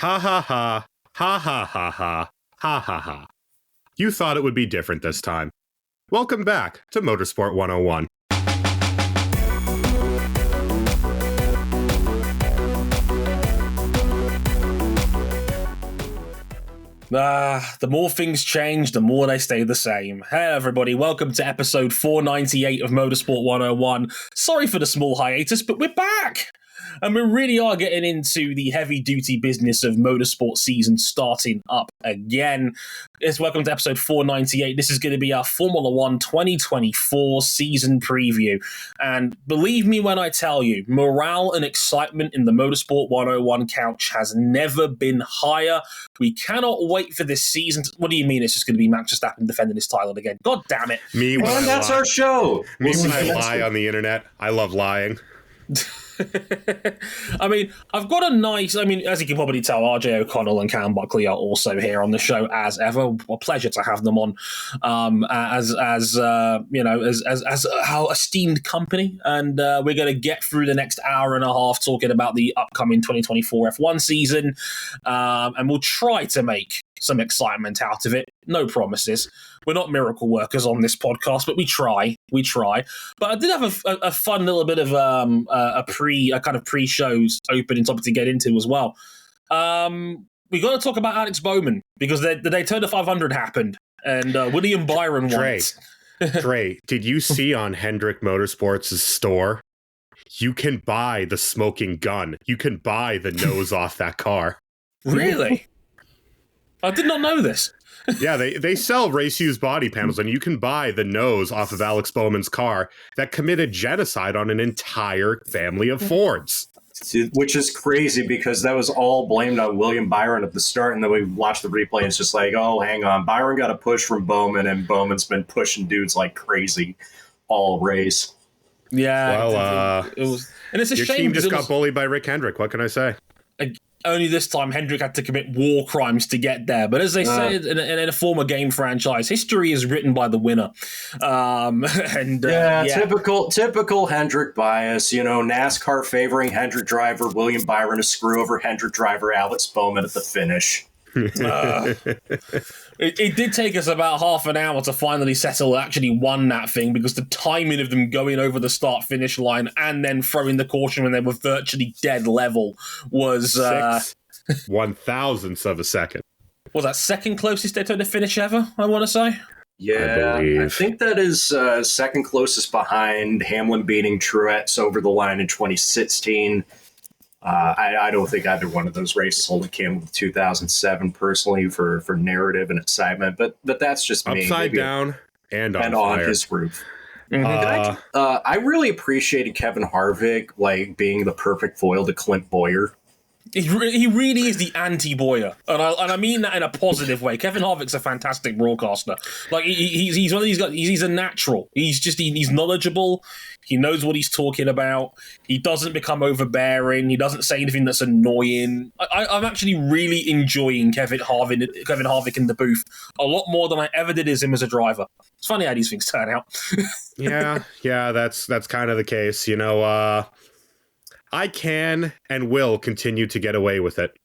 Ha ha ha. Ha ha ha ha. Ha ha ha. You thought it would be different this time. Welcome back to Motorsport 101. The more things change, the more they stay the same. Hey everybody, welcome to episode 498 of Motorsport 101. Sorry for the small hiatus, but we're back! And we really are getting into the heavy-duty business of motorsport season starting up again. Yes, welcome to episode 498. This is going to be our Formula 1 2024 season preview. And believe me when I tell you, morale and excitement in the Motorsport 101 couch has never been higher. We cannot wait for this season. What do you mean it's just going to be Max Verstappen defending his title again? God damn it. That's our show. Me when I lie on the internet. I love lying. I mean, I've got a nice, as you can probably tell, RJ O'Connell and Cam Buckley are also here on the show as ever. A pleasure to have them on as our esteemed company. And we're going to get through the next hour and a half talking about the upcoming 2024 F1 season. And we'll try to make some excitement out of it. No promises. We're not miracle workers on this podcast, but we try. But I did have a fun little bit of a kind of pre-shows opening topic to get into as well. We got to talk about Alex Bowman because the Daytona 500 happened and William Byron won. Dre, did you see on Hendrick Motorsports' store? You can buy the smoking gun. You can buy the nose off that car. Really? I did not know this. Yeah, they sell race-used body panels, and you can buy the nose off of Alex Bowman's car that committed genocide on an entire family of Fords. Which is crazy because that was all blamed on William Byron at the start, and then we watched the replay, and it's just like, oh, hang on. Byron got a push from Bowman, and Bowman's been pushing dudes like crazy all race. Yeah. Well, it was, and it's a your shame team just got bullied by Rick Hendrick. What can I say? Only this time, Hendrick had to commit war crimes to get there. But as they said in a former game franchise, history is written by the winner. Typical Hendrick bias. You know, NASCAR favoring Hendrick driver William Byron to screw over Hendrick driver Alex Bowman at the finish. It did take us about half an hour to finally settle actually won that thing because the timing of them going over the start-finish line and then throwing the caution when they were virtually dead level was 6/1000th of a second. Was that second closest Daytona finish ever, I want to say? Yeah, I think that is second closest behind Hamlin beating Truex over the line in 2016. I don't think either one of those races hold a candle to 2007 personally for narrative and excitement, but that's just me. Upside down and on his roof. Mm-hmm. I really appreciated Kevin Harvick being the perfect foil to Clint Bowyer. He really is the anti-Bowyer, and I mean that in a positive way. Kevin Harvick's a fantastic broadcaster. Like he's one of these guys. He's a natural. He's knowledgeable. He knows what he's talking about. He doesn't become overbearing. He doesn't say anything that's annoying. I'm actually really enjoying Kevin Harvick in the booth a lot more than I ever did as him as a driver. It's funny how these things turn out. yeah, that's kind of the case. You know, I can and will continue to get away with it.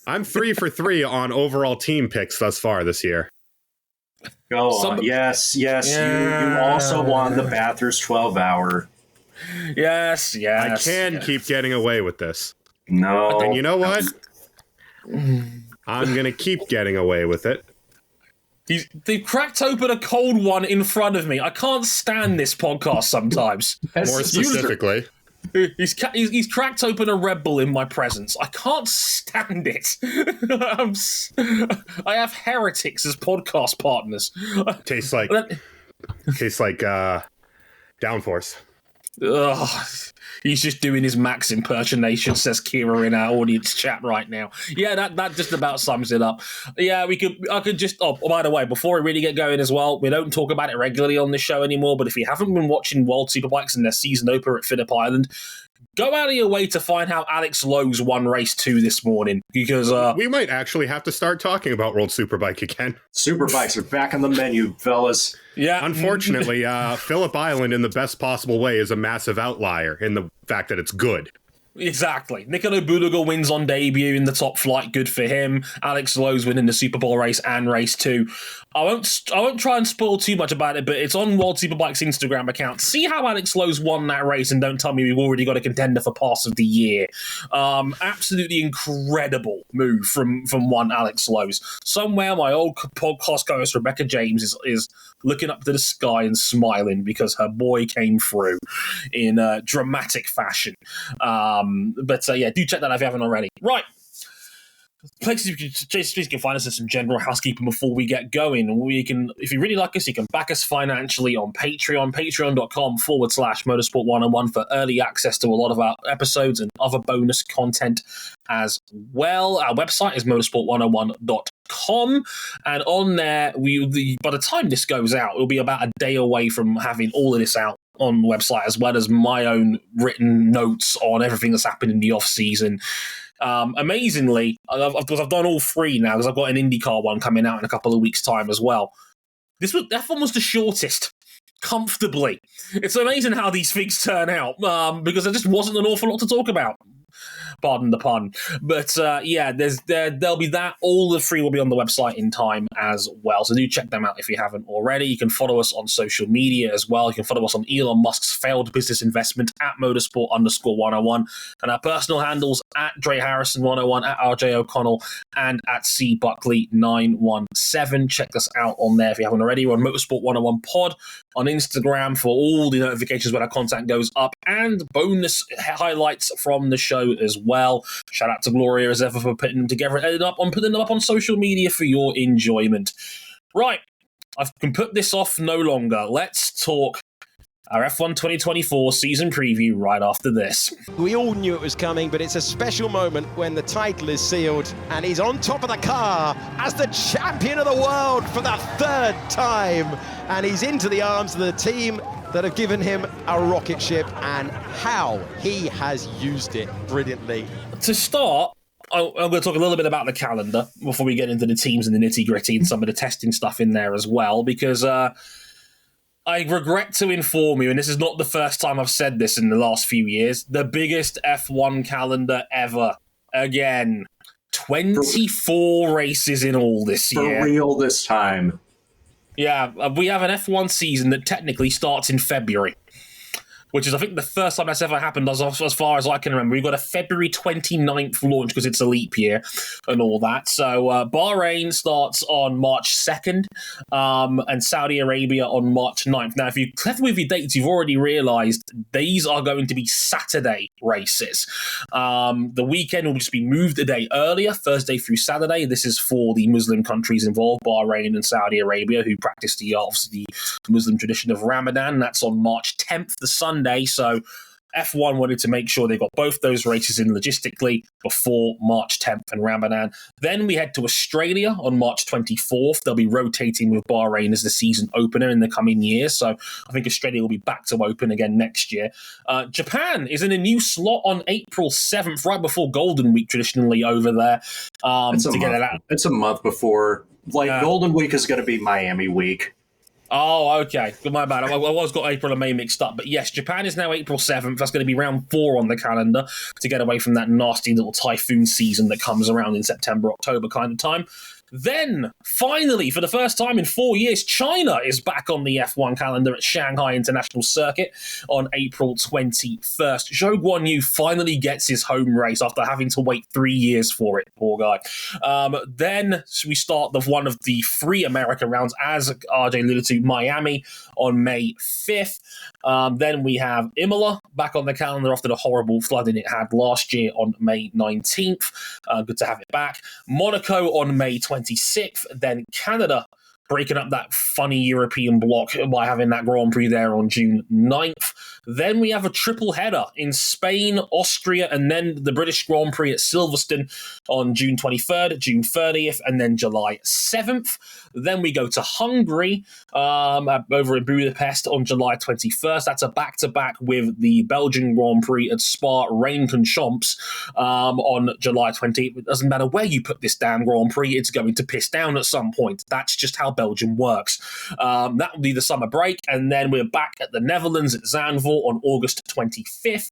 I'm 3 for 3 on overall team picks thus far this year. Go on. Yes. Yeah. You also won the Bathurst 12-hour. Yes. I can keep getting away with this. No. And you know what? I'm going to keep getting away with it. They've cracked open a cold one in front of me. I can't stand this podcast sometimes. More specifically. He's cracked open a Red Bull in my presence. I can't stand it. I have heretics as podcast partners. Tastes like downforce. Ugh. He's just doing his Max impersonation, says Kira in our audience chat right now. Yeah, that just about sums it up. Yeah, I could just, by the way, before we really get going as well, we don't talk about it regularly on the show anymore, but if you haven't been watching World Superbikes and their season opener at Phillip Island, go out of your way to find how Alex Lowe's won race 2 this morning, because we might actually have to start talking about World Superbike again. Superbikes are back on the menu, fellas. Yeah. Unfortunately, Phillip Island in the best possible way is a massive outlier in the fact that it's good. Exactly. Niccolo Bulega wins on debut in the top flight. Good for him. Alex Lowe's winning the Super Bowl race and race 2. I won't try and spoil too much about it, but it's on World Superbike's Instagram account. See how Alex Lowe's won that race, and don't tell me we've already got a contender for Pass of the Year. Absolutely incredible move from one Alex Lowe's. Somewhere my old podcast co-host Rebecca James is looking up to the sky and smiling because her boy came through in dramatic fashion. But do check that out if you haven't already. Right. Places you can find us in some general housekeeping before we get going. If you really like us, you can back us financially on Patreon, patreon.com/motorsport101 for early access to a lot of our episodes and other bonus content as well. Our website is motorsport101.com, and on there, by the time this goes out, it'll be about a day away from having all of this out on the website, as well as my own written notes on everything that's happened in the off season. Amazingly, because I've done all 3 now, because I've got an IndyCar one coming out in a couple of weeks' time as well. That one was the shortest, comfortably. It's amazing how these things turn out, because there just wasn't an awful lot to talk about. Pardon the pun. But there'll be that. All the 3 will be on the website in time as well. So do check them out if you haven't already. You can follow us on social media as well. You can follow us on Elon Musk's failed business investment at motorsport_101, and our personal handles at Dre Harrison101, at RJ O'Connell, and at CBuckley917. Check us out on there if you haven't already. We're on Motorsport101 Pod on Instagram for all the notifications when our content goes up, and bonus highlights from the show as well. Shout out to Gloria as ever for putting them together and putting them up on social media for your enjoyment. Right, I can put this off no longer. Let's talk our F1 2024 season preview right after this. We all knew it was coming, but it's a special moment when the title is sealed and he's on top of the car as the champion of the world for the 3rd time, and he's into the arms of the team that have given him a rocket ship, and how he has used it brilliantly. To start, I'm going to talk a little bit about the calendar before we get into the teams and the nitty-gritty and some of the testing stuff in there as well, because I regret to inform you, and this is not the first time I've said this in the last few years, the biggest F1 calendar ever. Again, 24 races in all this year. For real this time. Yeah, we have an F1 season that technically starts in February, which is, I think, the first time that's ever happened as far as I can remember. We've got a February 29th launch because it's a leap year and all that. So Bahrain starts on March 2nd and Saudi Arabia on March 9th. Now, if you're clever with your dates, you've already realised these are going to be Saturday races. The weekend will just be moved a day earlier, Thursday through Saturday. This is for the Muslim countries involved, Bahrain and Saudi Arabia, who practice the Muslim tradition of Ramadan. That's on March 10th, the Sunday. So F1 wanted to make sure they got both those races in logistically before March 10th and Ramadan. Then we head to Australia on March 24th. They'll be rotating with Bahrain as the season opener in the coming years. So I think Australia will be back to open again next year. Japan is in a new slot on April 7th, right before Golden Week traditionally over there. It's a month before. Golden Week is going to be Miami week. Oh, okay. My bad. I was got April and May mixed up. But yes, Japan is now April 7th. That's going to be round 4 on the calendar to get away from that nasty little typhoon season that comes around in September, October kind of time. Then, finally, for the first time in 4 years, China is back on the F1 calendar at Shanghai International Circuit on April 21st. Zhou Guanyu finally gets his home race after having to wait 3 years for it, poor guy. Then we start one of the 3 America rounds, as RJ alluded to, Miami on May 5th. Then we have Imola back on the calendar after the horrible flooding it had last year on May 19th. Good to have it back. Monaco on May 26th. Then Canada breaking up that funny European block by having that Grand Prix there on June 9th. Then we have a triple header in Spain, Austria, and then the British Grand Prix at Silverstone on June 23rd, June 30th, and then July 7th. Then we go to Hungary over in Budapest on July 21st. That's a back-to-back with the Belgian Grand Prix at Spa-Francorchamps on July 20th. It doesn't matter where you put this damn Grand Prix, it's going to piss down at some point. That's just how Belgium works. That will be the summer break, and then we're back at the Netherlands at Zandvoort on August 25th.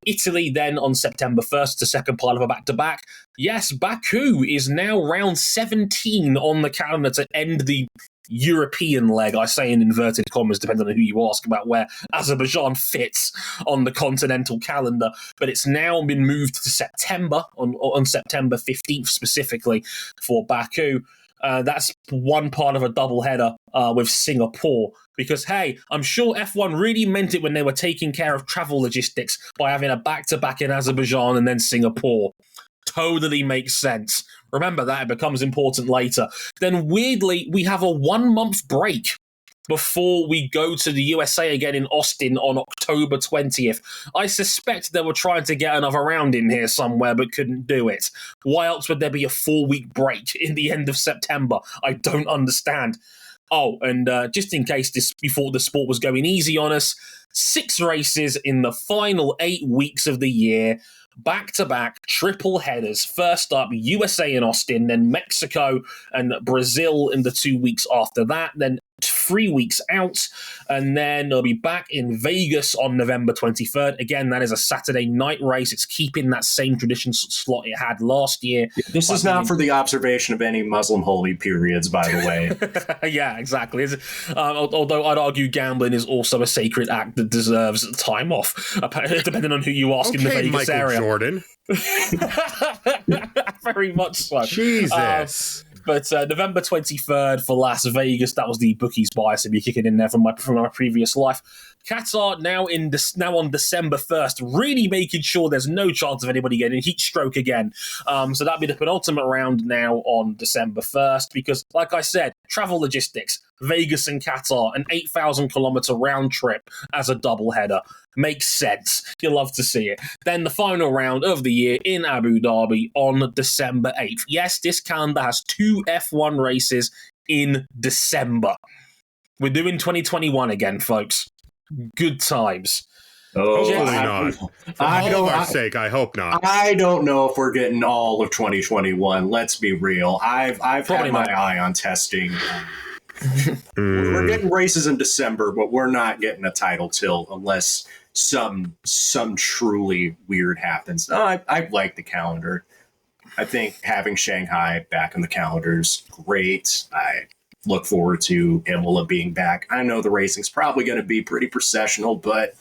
Italy then on September 1st, the second part of a back-to-back. Yes, Baku is now round 17 on the calendar to end the European leg. I say in inverted commas, depending on who you ask about where Azerbaijan fits on the continental calendar. But it's now been moved to September, on September 15th specifically for Baku. That's one part of a doubleheader with Singapore. Because, hey, I'm sure F1 really meant it when they were taking care of travel logistics by having a back-to-back in Azerbaijan and then Singapore. Totally makes sense. Remember that, it becomes important later. Then weirdly, we have a 1 month break before we go to the USA again in Austin on October 20th. I suspect they were trying to get another round in here somewhere but couldn't do it. Why else would there be a 4-week break in the end of September? I don't understand. Oh, and just in case you thought the sport was going easy on us, 6 races in the final 8 weeks of the year. Back-to-back triple headers. First up, USA in Austin, then Mexico and Brazil in the 2 weeks after that, then 3 weeks out, and then they'll be back in Vegas on November 23rd. Again, that is a Saturday night race. It's keeping that same tradition slot it had last year. This is not for the observation of any Muslim holy periods, by the way. Yeah, exactly. Although I'd argue gambling is also a sacred act that deserves time off, depending on who you ask in the Vegas Michael area. Jordan. Very much so. Jesus. But November 23rd for Las Vegas, that was the bookies bias to be kicking in there from my previous life. Qatar now on December 1st, really making sure there's no chance of anybody getting heat stroke again. So that'll be the penultimate round now on December 1st, because, like I said, travel logistics, Vegas and Qatar, an 8,000-kilometer round trip as a doubleheader. Makes sense. You'll love to see it. Then the final round of the year in Abu Dhabi on December 8th. Yes, this calendar has 2 F1 races in December. We're doing 2021 again, folks. Good times. Hopefully not. For all of our sake, I hope not. I don't know if we're getting all of 2021. Let's be real. I've had my eye on testing. We're getting races in December, but we're not getting a title till unless some truly weird happens. I like the calendar. I think having Shanghai back on the calendar is great. I look forward to Imola being back. I know the racing's probably going to be pretty processional, but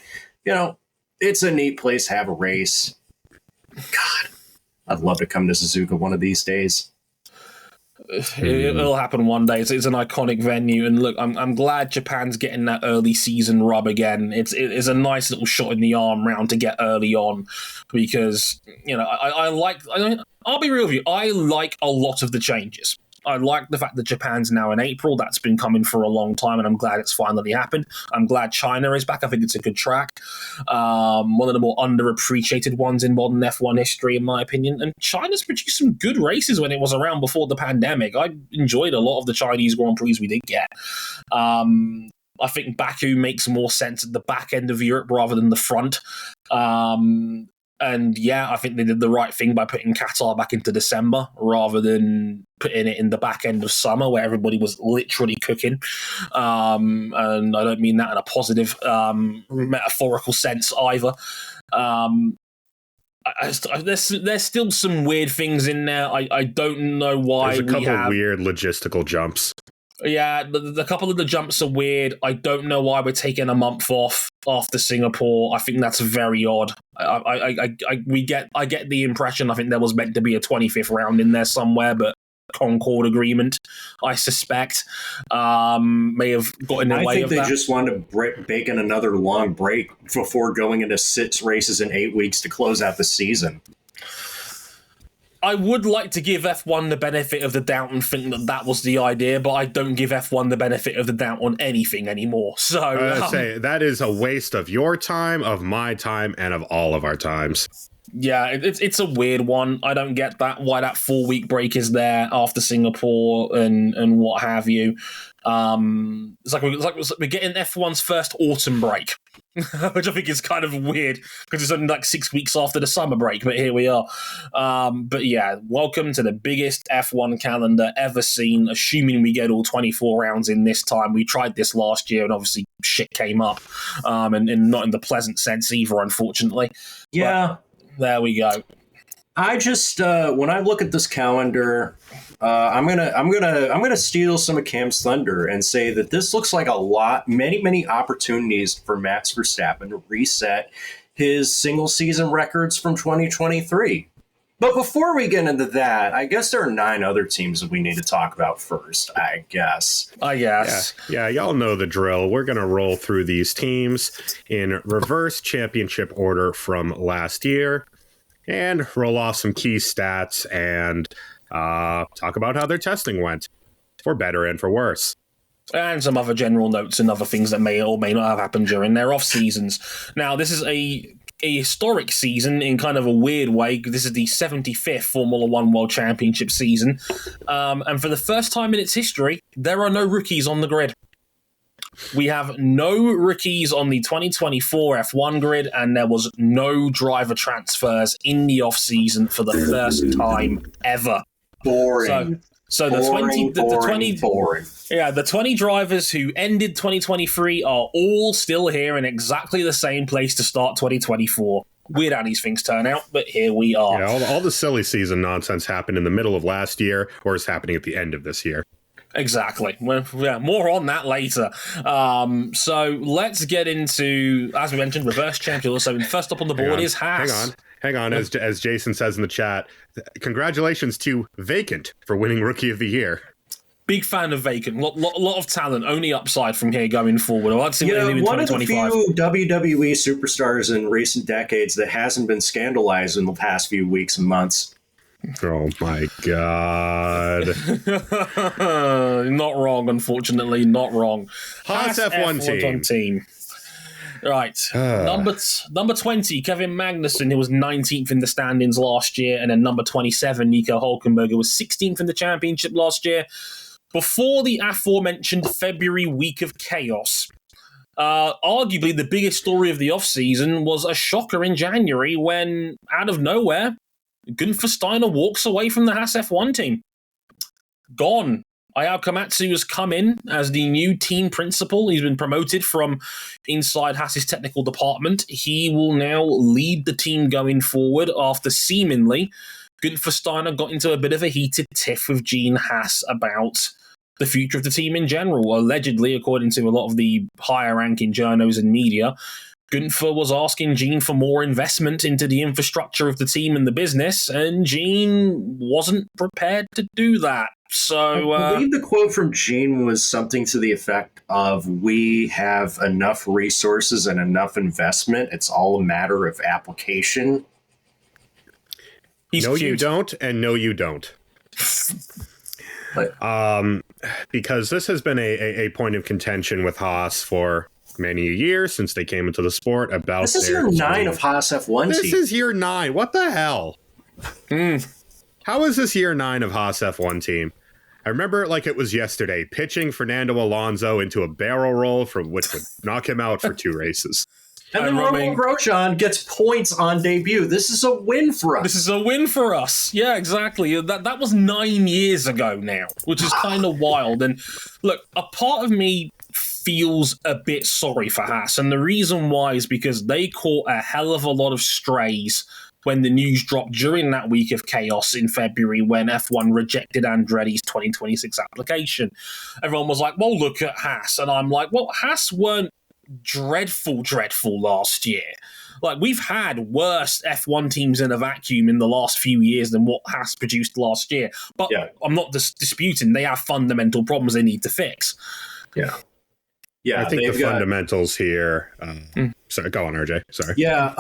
it's a neat place to have a race. God, I'd love to come to Suzuka one of these days. It'll happen one day. It's an iconic venue, and look, I'm glad Japan's getting that early season rub again. It's a nice little shot in the arm round to get early on, because I'll be real with you. I like a lot of the changes. I like the fact that Japan's now in April. That's been coming for a long time, and I'm glad it's finally happened. I'm glad China is back. I think it's a good track. One of the more underappreciated ones in modern F1 history, in my opinion. And China's produced some good races when it was around before the pandemic. I enjoyed a lot of the Chinese Grand Prix we did get. I think Baku makes more sense at the back end of Europe rather than the front. And yeah, I think they did the right thing by putting Qatar back into December rather than putting it in the back end of summer where everybody was literally cooking. And I don't mean that in a positive metaphorical sense either. There's still some weird things in there. I don't know why. There's a couple of weird logistical jumps. Yeah, the couple of the jumps are weird. I don't know why we're taking a month off after Singapore. I think that's very odd. I get the impression I think there was meant to be a 25th round in there somewhere, but Concord agreement, I suspect, may have got in the way of that. I think they just wanted to bake in another long break before going into 6 races in 8 weeks to close out the season. I would like to give F1 the benefit of the doubt and think that was the idea, but I don't give F1 the benefit of the doubt on anything anymore. So I say that is a waste of your time, of my time, and of all of our times. Yeah, it's a weird one. I don't get that, why that 4-week break is there after Singapore and what have you. It's like we're getting F1's first autumn break, which I think is kind of weird because it's only like 6 weeks after the summer break, but here we are. But yeah, welcome to the biggest F1 calendar ever seen, assuming we get all 24 rounds in this time. We tried this last year and obviously shit came up, and not in the pleasant sense either, unfortunately. Yeah. But there we go. I just when I look at this calendar, I'm gonna steal some of Cam's thunder and say that this looks like many opportunities for Max Verstappen to reset his single season records from 2023. But before we get into that, I guess there are 9 other teams that we need to talk about first, I guess. Yeah, y'all know the drill. We're going to roll through these teams in reverse championship order from last year and roll off some key stats and talk about how their testing went, for better and for worse. And some other general notes and other things that may or may not have happened during their off seasons. Now, this is a historic season in kind of a weird way. This is the 75th Formula One World Championship season. And for the first time in its history, there are no rookies on the grid. We have no rookies on the 2024 F1 grid, and there was no driver transfers in the off season for the first time ever. Boring. So the 20 drivers who ended 2023 are all still here in exactly the same place to start 2024. Weird how these things turn out, but here we are. Yeah, all the silly season nonsense happened in the middle of last year, or is happening at the end of this year. Exactly. Well, yeah, more on that later. So let's get into, as we mentioned, reverse champion. So first up on the board is Haas. Hang on. As Jason says in the chat, congratulations to Vacant for winning Rookie of the Year. Big fan of Vacant. Lot of talent. Only upside from here going forward. I'd see what they do in 2025. One of the few WWE superstars in recent decades that hasn't been scandalized in the past few weeks and months. Oh my God. Not wrong, unfortunately. Not wrong. Haas F1 team. Right. Number 20, Kevin Magnussen, who was 19th in the standings last year, and then number 27, Nico Hülkenberg, who was 16th in the championship last year. Before the aforementioned February week of chaos, arguably the biggest story of the offseason was a shocker in January when, out of nowhere, Gunther Steiner walks away from the Haas F1 team. Gone. Ayao Komatsu has come in as the new team principal. He's been promoted from inside Haas's technical department. He will now lead the team going forward after seemingly Gunther Steiner got into a bit of a heated tiff with Gene Haas about the future of the team in general. Allegedly, according to a lot of the higher-ranking journos and media, Gunther was asking Gene for more investment into the infrastructure of the team and the business, and Gene wasn't prepared to do that. So I believe the quote from Gene was something to the effect of, "We have enough resources and enough investment. It's all a matter of application." No, you don't, and no, you don't. Because this has been a point of contention with Haas for many years since they came into the sport. About this is year 9 of Haas F1 team. This is year 9. What the hell? How is this year 9 of Haas F1 team? I remember it like it was yesterday, pitching Fernando Alonso into a barrel roll from which would knock him out for 2 races. And then Romain Grosjean gets points on debut. This is a win for us. Yeah, exactly. That was 9 years ago now, which is kind of wild. And look, a part of me feels a bit sorry for Haas. And the reason why is because they caught a hell of a lot of strays when the news dropped during that week of chaos in February when F1 rejected Andretti's 2026 application. Everyone was like, well, look at Haas. And I'm like, well, Haas weren't dreadful last year. Like, we've had worse F1 teams in a vacuum in the last few years than what Haas produced last year. But yeah. I'm not disputing they have fundamental problems they need to fix. Yeah, I think the fundamentals here. Sorry, go on, RJ. Sorry. Yeah,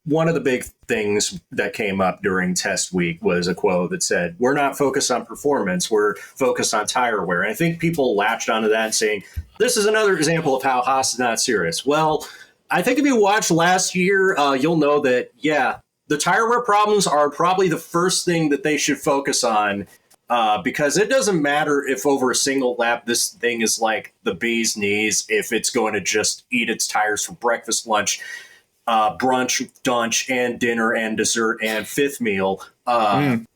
one of the big things that came up during test week was a quote that said, "We're not focused on performance, we're focused on tire wear." And I think people latched onto that saying, this is another example of how Haas is not serious. Well, I think if you watched last year, you'll know that, yeah, the tire wear problems are probably the first thing that they should focus on, because it doesn't matter if over a single lap this thing is like the bee's knees, if it's going to just eat its tires for breakfast, lunch, brunch, dunch, and dinner, and dessert, and fifth meal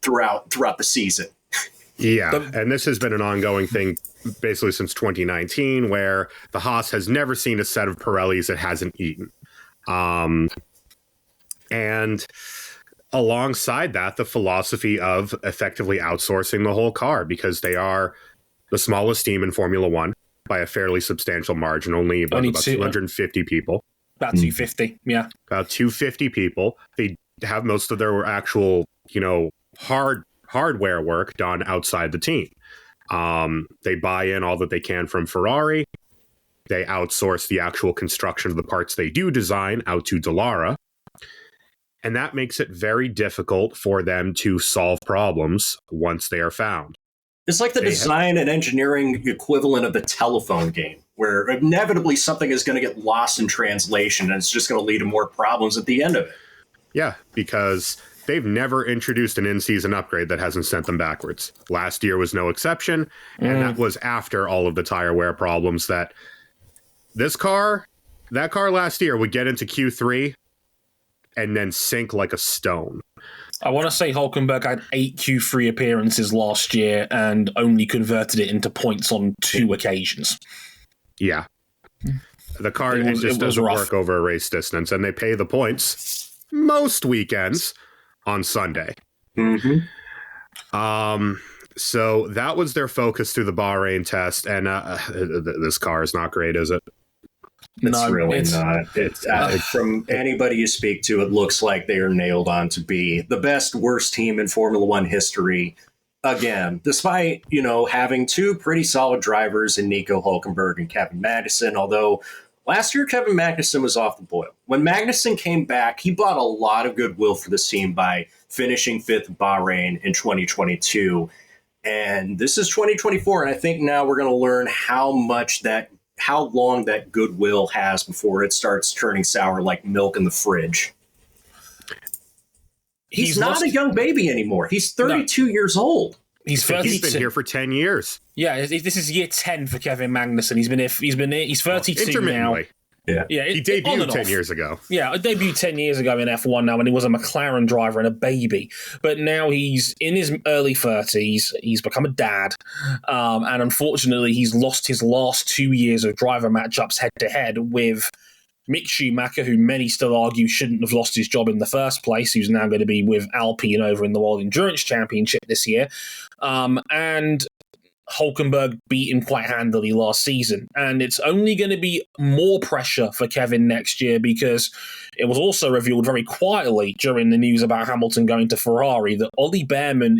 throughout the season. Yeah, and this has been an ongoing thing basically since 2019, where the Haas has never seen a set of Pirellis it hasn't eaten. And alongside that, the philosophy of effectively outsourcing the whole car, because they are the smallest team in Formula One by a fairly substantial margin, only about 250 people. About 250, yeah. About 250 people. They have most of their actual, hardware work done outside the team. They buy in all that they can from Ferrari. They outsource the actual construction of the parts they do design out to Dallara. And that makes it very difficult for them to solve problems once they are found. It's like the design and engineering equivalent of the telephone game, where inevitably something is going to get lost in translation, and it's just going to lead to more problems at the end of it. Yeah, because they've never introduced an in-season upgrade that hasn't sent them backwards. Last year was no exception, and that was after all of the tire wear problems that that car last year would get into Q3 and then sink like a stone. I want to say Hülkenberg had 8 Q3 appearances last year and only converted it into points on 2 occasions. Yeah. The car just doesn't work over a race distance, and they pay the points most weekends on Sunday. Mm-hmm. So that was their focus through the Bahrain test, and this car is not great, is it? It's not. From anybody you speak to, it looks like they are nailed on to be the worst team in Formula One history. Again, despite, having 2 pretty solid drivers in Nico Hülkenberg and Kevin Magnussen, although last year Kevin Magnussen was off the boil. When Magnussen came back, he brought a lot of goodwill for this team by finishing 5th at Bahrain in 2022. And this is 2024, and I think now we're going to learn how long that goodwill has before it starts turning sour like milk in the fridge. He's not a young baby anymore. He's 32 years old. He's 32. He's been here for 10 years. Yeah, this is year 10 for Kevin Magnussen. He's 32 now. Yeah, he debuted 10 years ago. Yeah, I debuted 10 years ago in F1 now when he was a McLaren driver and a baby. But now he's in his early 30s. He's become a dad. And unfortunately, he's lost his last 2 years of driver matchups head-to-head with Mick Schumacher, who many still argue shouldn't have lost his job in the first place, who's now going to be with Alpine over in the World Endurance Championship this year. And Hülkenberg beat him quite handily last season. And it's only going to be more pressure for Kevin next year, because it was also revealed very quietly during the news about Hamilton going to Ferrari that Ollie Behrman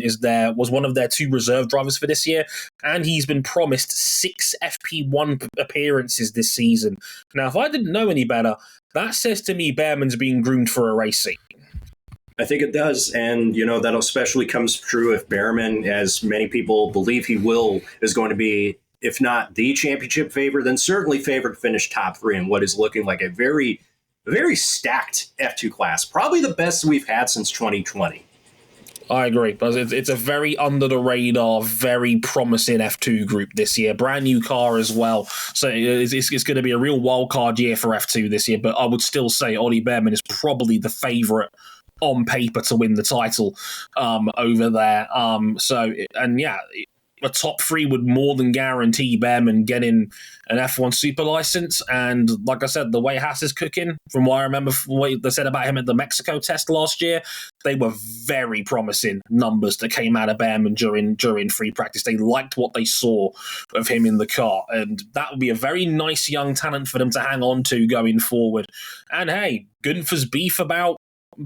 was one of their 2 reserve drivers for this year, and he's been promised 6 FP1 appearances this season. Now, if I didn't know any better, that says to me Behrman's being groomed for a race seat. I think it does. And, that especially comes true if Behrman, as many people believe he will, is going to be, if not the championship favorite, then certainly favored to finish top 3 in what is looking like a very, very stacked F2 class. Probably the best we've had since 2020. I agree. It's a very under-the-radar, very promising F2 group this year. Brand new car as well. So it's going to be a real wild card year for F2 this year. But I would still say Ollie Behrman is probably the favourite on paper to win the title over there. A top 3 would more than guarantee Behrman getting an F1 super license. And like I said, the way Haas is cooking, from what I remember from what they said about him at the Mexico test last year, they were very promising numbers that came out of Behrman during free practice. They liked what they saw of him in the car. And that would be a very nice young talent for them to hang on to going forward. And hey, Gunther's beef about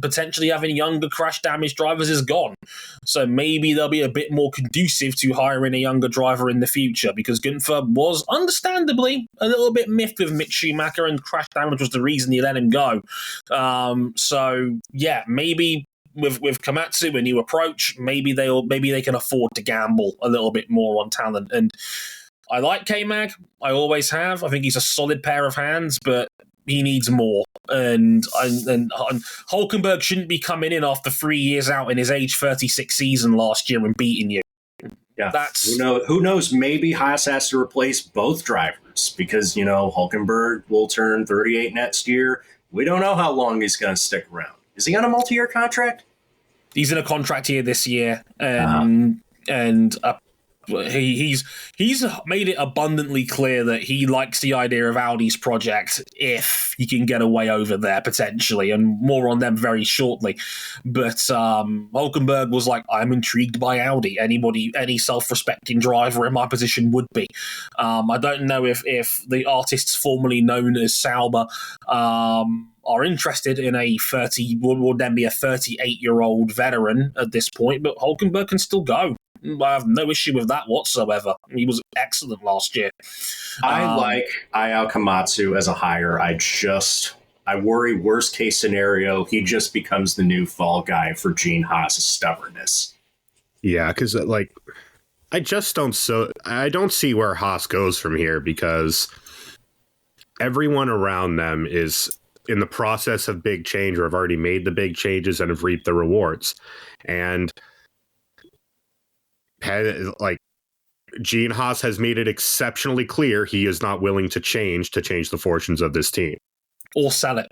potentially having younger crash damage drivers is gone. So maybe they'll be a bit more conducive to hiring a younger driver in the future, because Gunther was understandably a little bit miffed with Mick Schumacher, and crash damage was the reason he let him go. Maybe with Komatsu, a new approach, maybe they can afford to gamble a little bit more on talent. And I like K-Mag. I always have. I think he's a solid pair of hands, but he needs more. And Hulkenberg shouldn't be coming in after 3 years out in his age 36 season last year and beating you. Yeah, who knows? Maybe Haas has to replace both drivers because, Hulkenberg will turn 38 next year. We don't know how long he's going to stick around. Is he on a multi-year contract? He's in a contract year this year, and he's made it abundantly clear that he likes the idea of Audi's project if he can get away over there potentially, and more on them very shortly. But Hulkenberg was like, I'm intrigued by Audi. Any self-respecting driver in my position would be. I don't know if the artists formerly known as Sauber are interested in would then be a 38-year-old veteran at this point, but Hulkenberg can still go. I have no issue with that whatsoever. He was excellent last year. I like Ayao Komatsu as a hire. I worry worst case scenario, he just becomes the new fall guy for Gene Haas's stubbornness. Yeah, because I don't see where Haas goes from here because everyone around them is in the process of big change or have already made the big changes and have reaped the rewards. And Gene Haas has made it exceptionally clear he is not willing to change the fortunes of this team. Or sell it.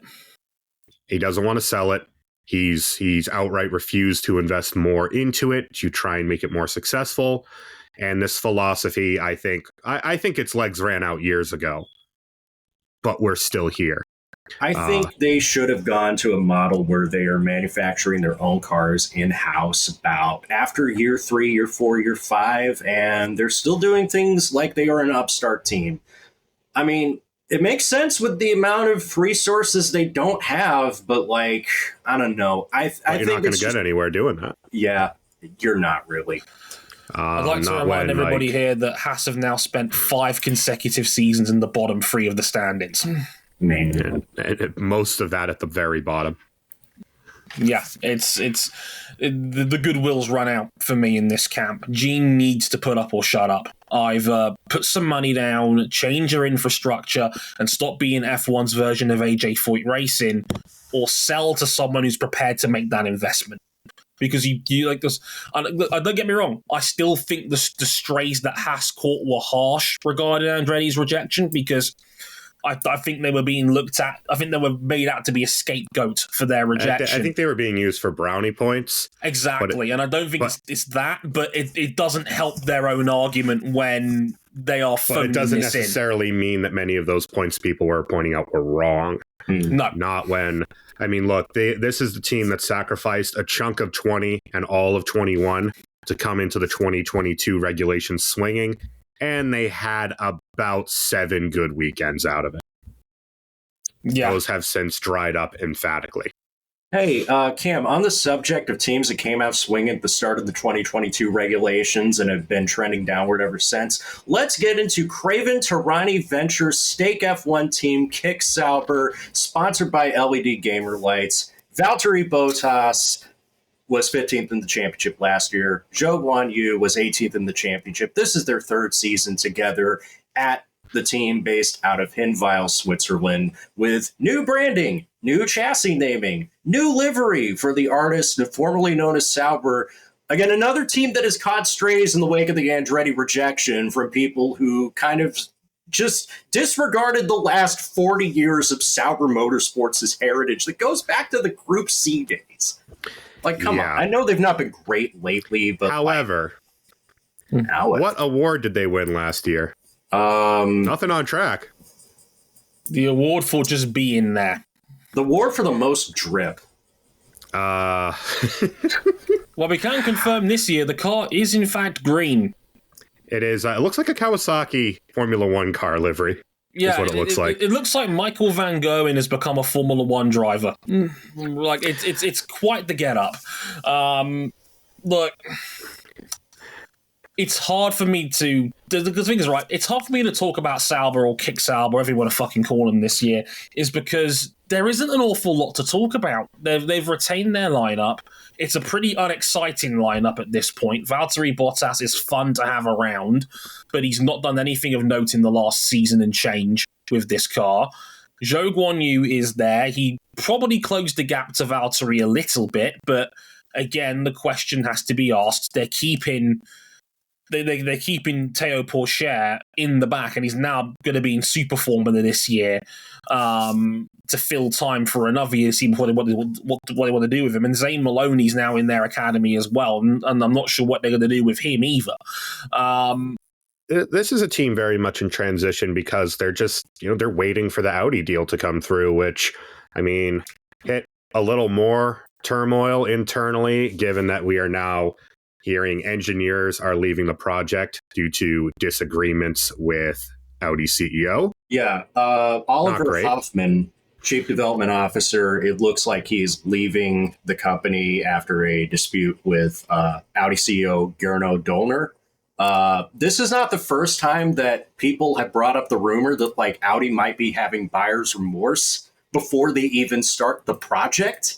He doesn't want to sell it. He's outright refused to invest more into it to try and make it more successful. And this philosophy, I think its legs ran out years ago, but we're still here. I think they should have gone to a model where they are manufacturing their own cars in-house about after year 3, year 4, year 5, and they're still doing things like they are an upstart team. I mean, it makes sense with the amount of resources they don't have, but I don't know. I think you're not going to get anywhere doing that. Yeah, you're not really. I'd like to remind everybody here that Haas have now spent 5 consecutive seasons in the bottom 3 of the standings. Man. And most of that at the very bottom. Yeah, the goodwill's run out for me in this camp. Gene needs to put up or shut up. Either put some money down, change your infrastructure, and stop being F1's version of AJ Foyt Racing, or sell to someone who's prepared to make that investment. Because you like this. Don't get me wrong. I still think the strays that Haas caught were harsh regarding Andretti's rejection because I think they were being looked at. I think they were made out to be a scapegoat for their rejection. I think they were being used for brownie points. Exactly. And I don't think it's that, but it doesn't help their own argument when they are phoning this in. But it doesn't necessarily mean that many of those points people were pointing out were wrong. No. Not when... I mean, look, this is the team that sacrificed a chunk of 20 and all of 21 to come into the 2022 regulation swinging, and they had about 7 good weekends out of it. Yeah. Those have since dried up emphatically. Hey, Cam, on the subject of teams that came out swinging at the start of the 2022 regulations and have been trending downward ever since, let's get into Craven Tarani Ventures Stake F1 team Kick Sauber, sponsored by LED Gamer Lights. Valtteri Bottas was 15th in the championship last year. Zhou Guanyu was 18th in the championship. This is their 3rd season together at the team based out of Hinwil, Switzerland, with new branding, new chassis naming, new livery for the artist formerly known as Sauber. Again, another team that has caught strays in the wake of the Andretti rejection from people who kind of just disregarded the last 40 years of Sauber Motorsports' heritage that goes back to the Group C days. Come on. I know they've not been great lately, but... However, what award did they win last year? Nothing on track. The award for just being there. The award for the most drip. Well, we can confirm this year the car is in fact green. It is. It looks like a Kawasaki Formula One car livery. Yeah, is what it looks like. It looks like Michael Van Gerwen has become a Formula One driver. It's quite the get up. Look. It's hard for me to... The thing is, right, it's hard for me to talk about Sauber or Kick Sauber, whatever you want to fucking call them this year, is because there isn't an awful lot to talk about. They've retained their lineup. It's a pretty unexciting lineup at this point. Valtteri Bottas is fun to have around, but he's not done anything of note in the last season and change with this car. Zhou Guanyu is there. He probably closed the gap to Valtteri a little bit, but again, the question has to be asked. They're keeping Théo Pourchaire in the back, and he's now going to be in super formula this year to fill time for another year, see what they want to do with him. And Zane Maloney's now in their academy as well, and I'm not sure what they're going to do with him either. This is a team very much in transition because they're just, they're waiting for the Audi deal to come through, which, I mean, hit a little more turmoil internally, given that we are now hearing engineers are leaving the project due to disagreements with Audi CEO. Yeah, Oliver Hoffman, Chief Development Officer, it looks like he's leaving the company after a dispute with Audi CEO Gernot Dollner. This is not the first time that people have brought up the rumor that Audi might be having buyer's remorse before they even start the project.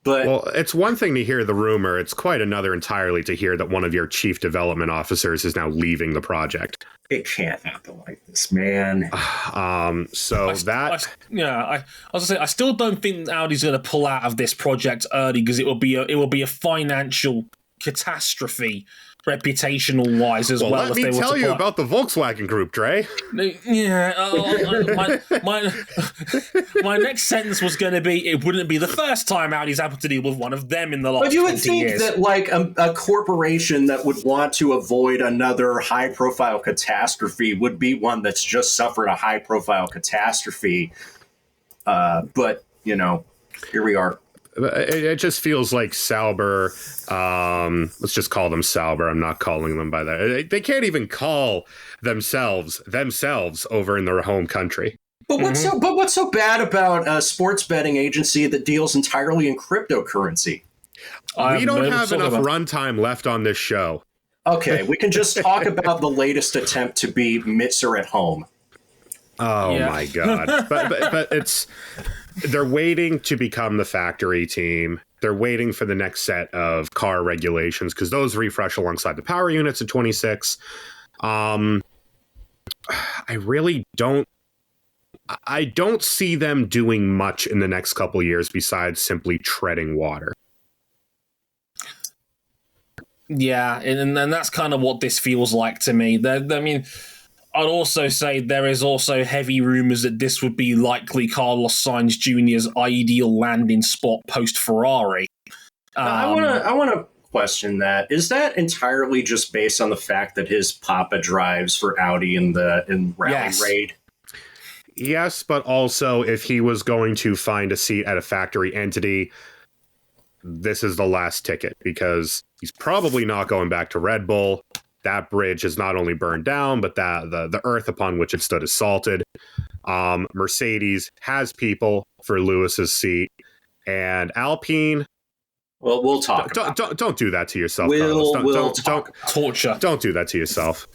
But well, it's one thing to hear the rumor. It's quite another entirely to hear that one of your chief development officers is now leaving the project. It can't happen like this, man. I was gonna say, I still don't think Audi's going to pull out of this project early because it will be a financial catastrophe, reputational wise as well. Let me tell you about the Volkswagen Group, Dre. Yeah, my next sentence was going to be, it wouldn't be the first time Audi's happened to deal with one of them in the last 20 years. But you would think that a corporation that would want to avoid another high-profile catastrophe would be one that's just suffered a high-profile catastrophe. But, here we are. It just feels like Sauber, let's just call them Sauber. I'm not calling them by that. They can't even call themselves over in their home country. But what's so bad about a sports betting agency that deals entirely in cryptocurrency? We don't have enough runtime left on this show. Okay, we can just talk about the latest attempt to be Mitzer at home. Oh my God. But it's... They're waiting to become the factory team. They're waiting for the next set of car regulations because those refresh alongside the power units at 26. I really don't. I don't see them doing much in the next couple years besides simply treading water. Yeah, and that's kind of what this feels like to me. I'd also say there is also heavy rumors that this would be likely Carlos Sainz Jr.'s ideal landing spot post Ferrari. I want to question that. Is that entirely just based on the fact that his papa drives for Audi in Rally Raid? Yes, but also if he was going to find a seat at a factory entity, this is the last ticket because he's probably not going back to Red Bull. That bridge is not only burned down, but the earth upon which it stood is salted. Mercedes has people for Lewis's seat, and Alpine. Well, we'll talk. Don't do that to yourself. Don't torture. Don't do that to yourself.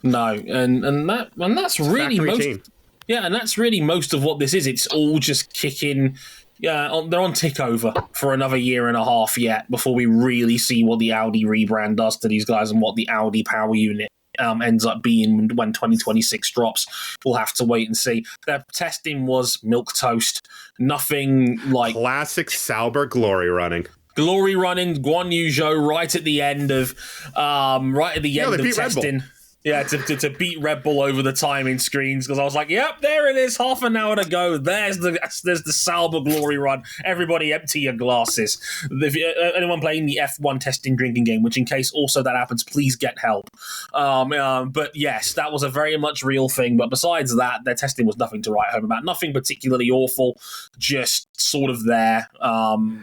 No, and that's really most. Team. Yeah, and that's really most of what this is. It's all just kicking. Yeah, they're on tick over for another year and a half yet before we really see what the Audi rebrand does to these guys and what the Audi power unit ends up being when 2026 drops. We'll have to wait and see. Their testing was milquetoast. Nothing like... Classic Sauber glory running. Glory running, Guan Yu Zhou right at the end of testing. Yeah, to beat Red Bull over the timing screens because I was like, yep, there it is, half an hour to go. There's the Sauber glory run. Everybody empty your glasses. If anyone playing the F1 testing drinking game, which in case also that happens, please get help. But yes, that was a very much real thing. But besides that, their testing was nothing to write home about. Nothing particularly awful, just sort of there,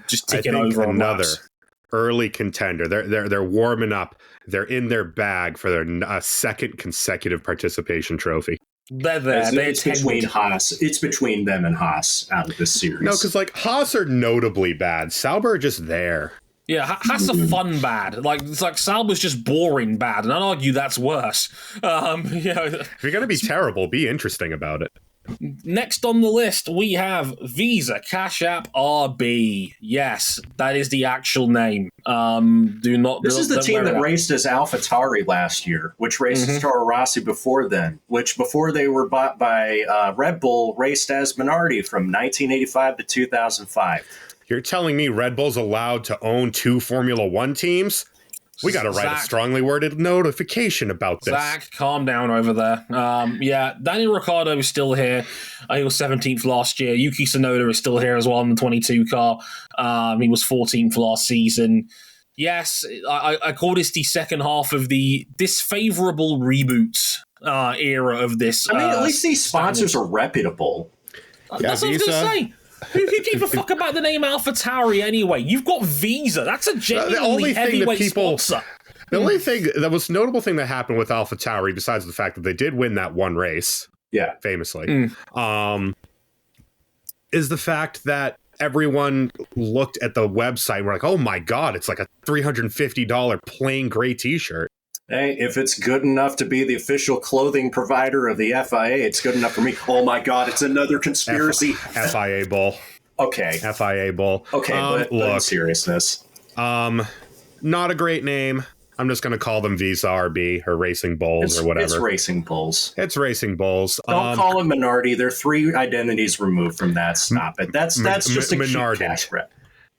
just ticking over on another laps. Early contender. They're warming up. They're in their bag for their second consecutive participation trophy. They're there. It's between Haas. It's between them and Haas out of this series. No, because Haas are notably bad. Sauber are just there. Yeah, Haas are fun bad. It's like Sauber's just boring bad, and I'd argue that's worse. If you're gonna be terrible, be interesting about it. Next on the list, we have Visa CashApp RB. Yes, that is the actual name. This is the team that raced as AlphaTauri last year, which raced as Toro Rossi before then, which before they were bought by Red Bull, raced as Minardi from 1985 to 2005. You're telling me Red Bull's allowed to own 2 Formula One teams? We got to write a strongly worded notification about this. Zach, calm down over there. Daniel Ricciardo is still here. He was 17th last year. Yuki Tsunoda is still here as well in the 22 car. He was 14th last season. Yes, I call this the second half of the disfavorable reboot era of this. I mean, at least these sponsors are reputable. That's what I was going to say. Who gave a fuck about the name AlphaTauri anyway? You've got Visa. That's a genuinely heavyweight sponsor. The only thing, the most notable thing that happened with AlphaTauri, besides the fact that they did win that one race, famously, is the fact that everyone looked at the website and were like, oh my God, it's like a $350 plain gray t-shirt. Hey, if it's good enough to be the official clothing provider of the FIA, it's good enough for me. Oh my God, it's another conspiracy. FIA Bull. Okay. FIA Bull. Okay, but in seriousness. Not a great name. I'm just going to call them Visa RB or Racing Bulls or whatever. It's Racing Bulls. It's Racing Bulls. Don't call them Minardi. They're 3 identities removed from that. Stop it. That's just a cheap cash grab.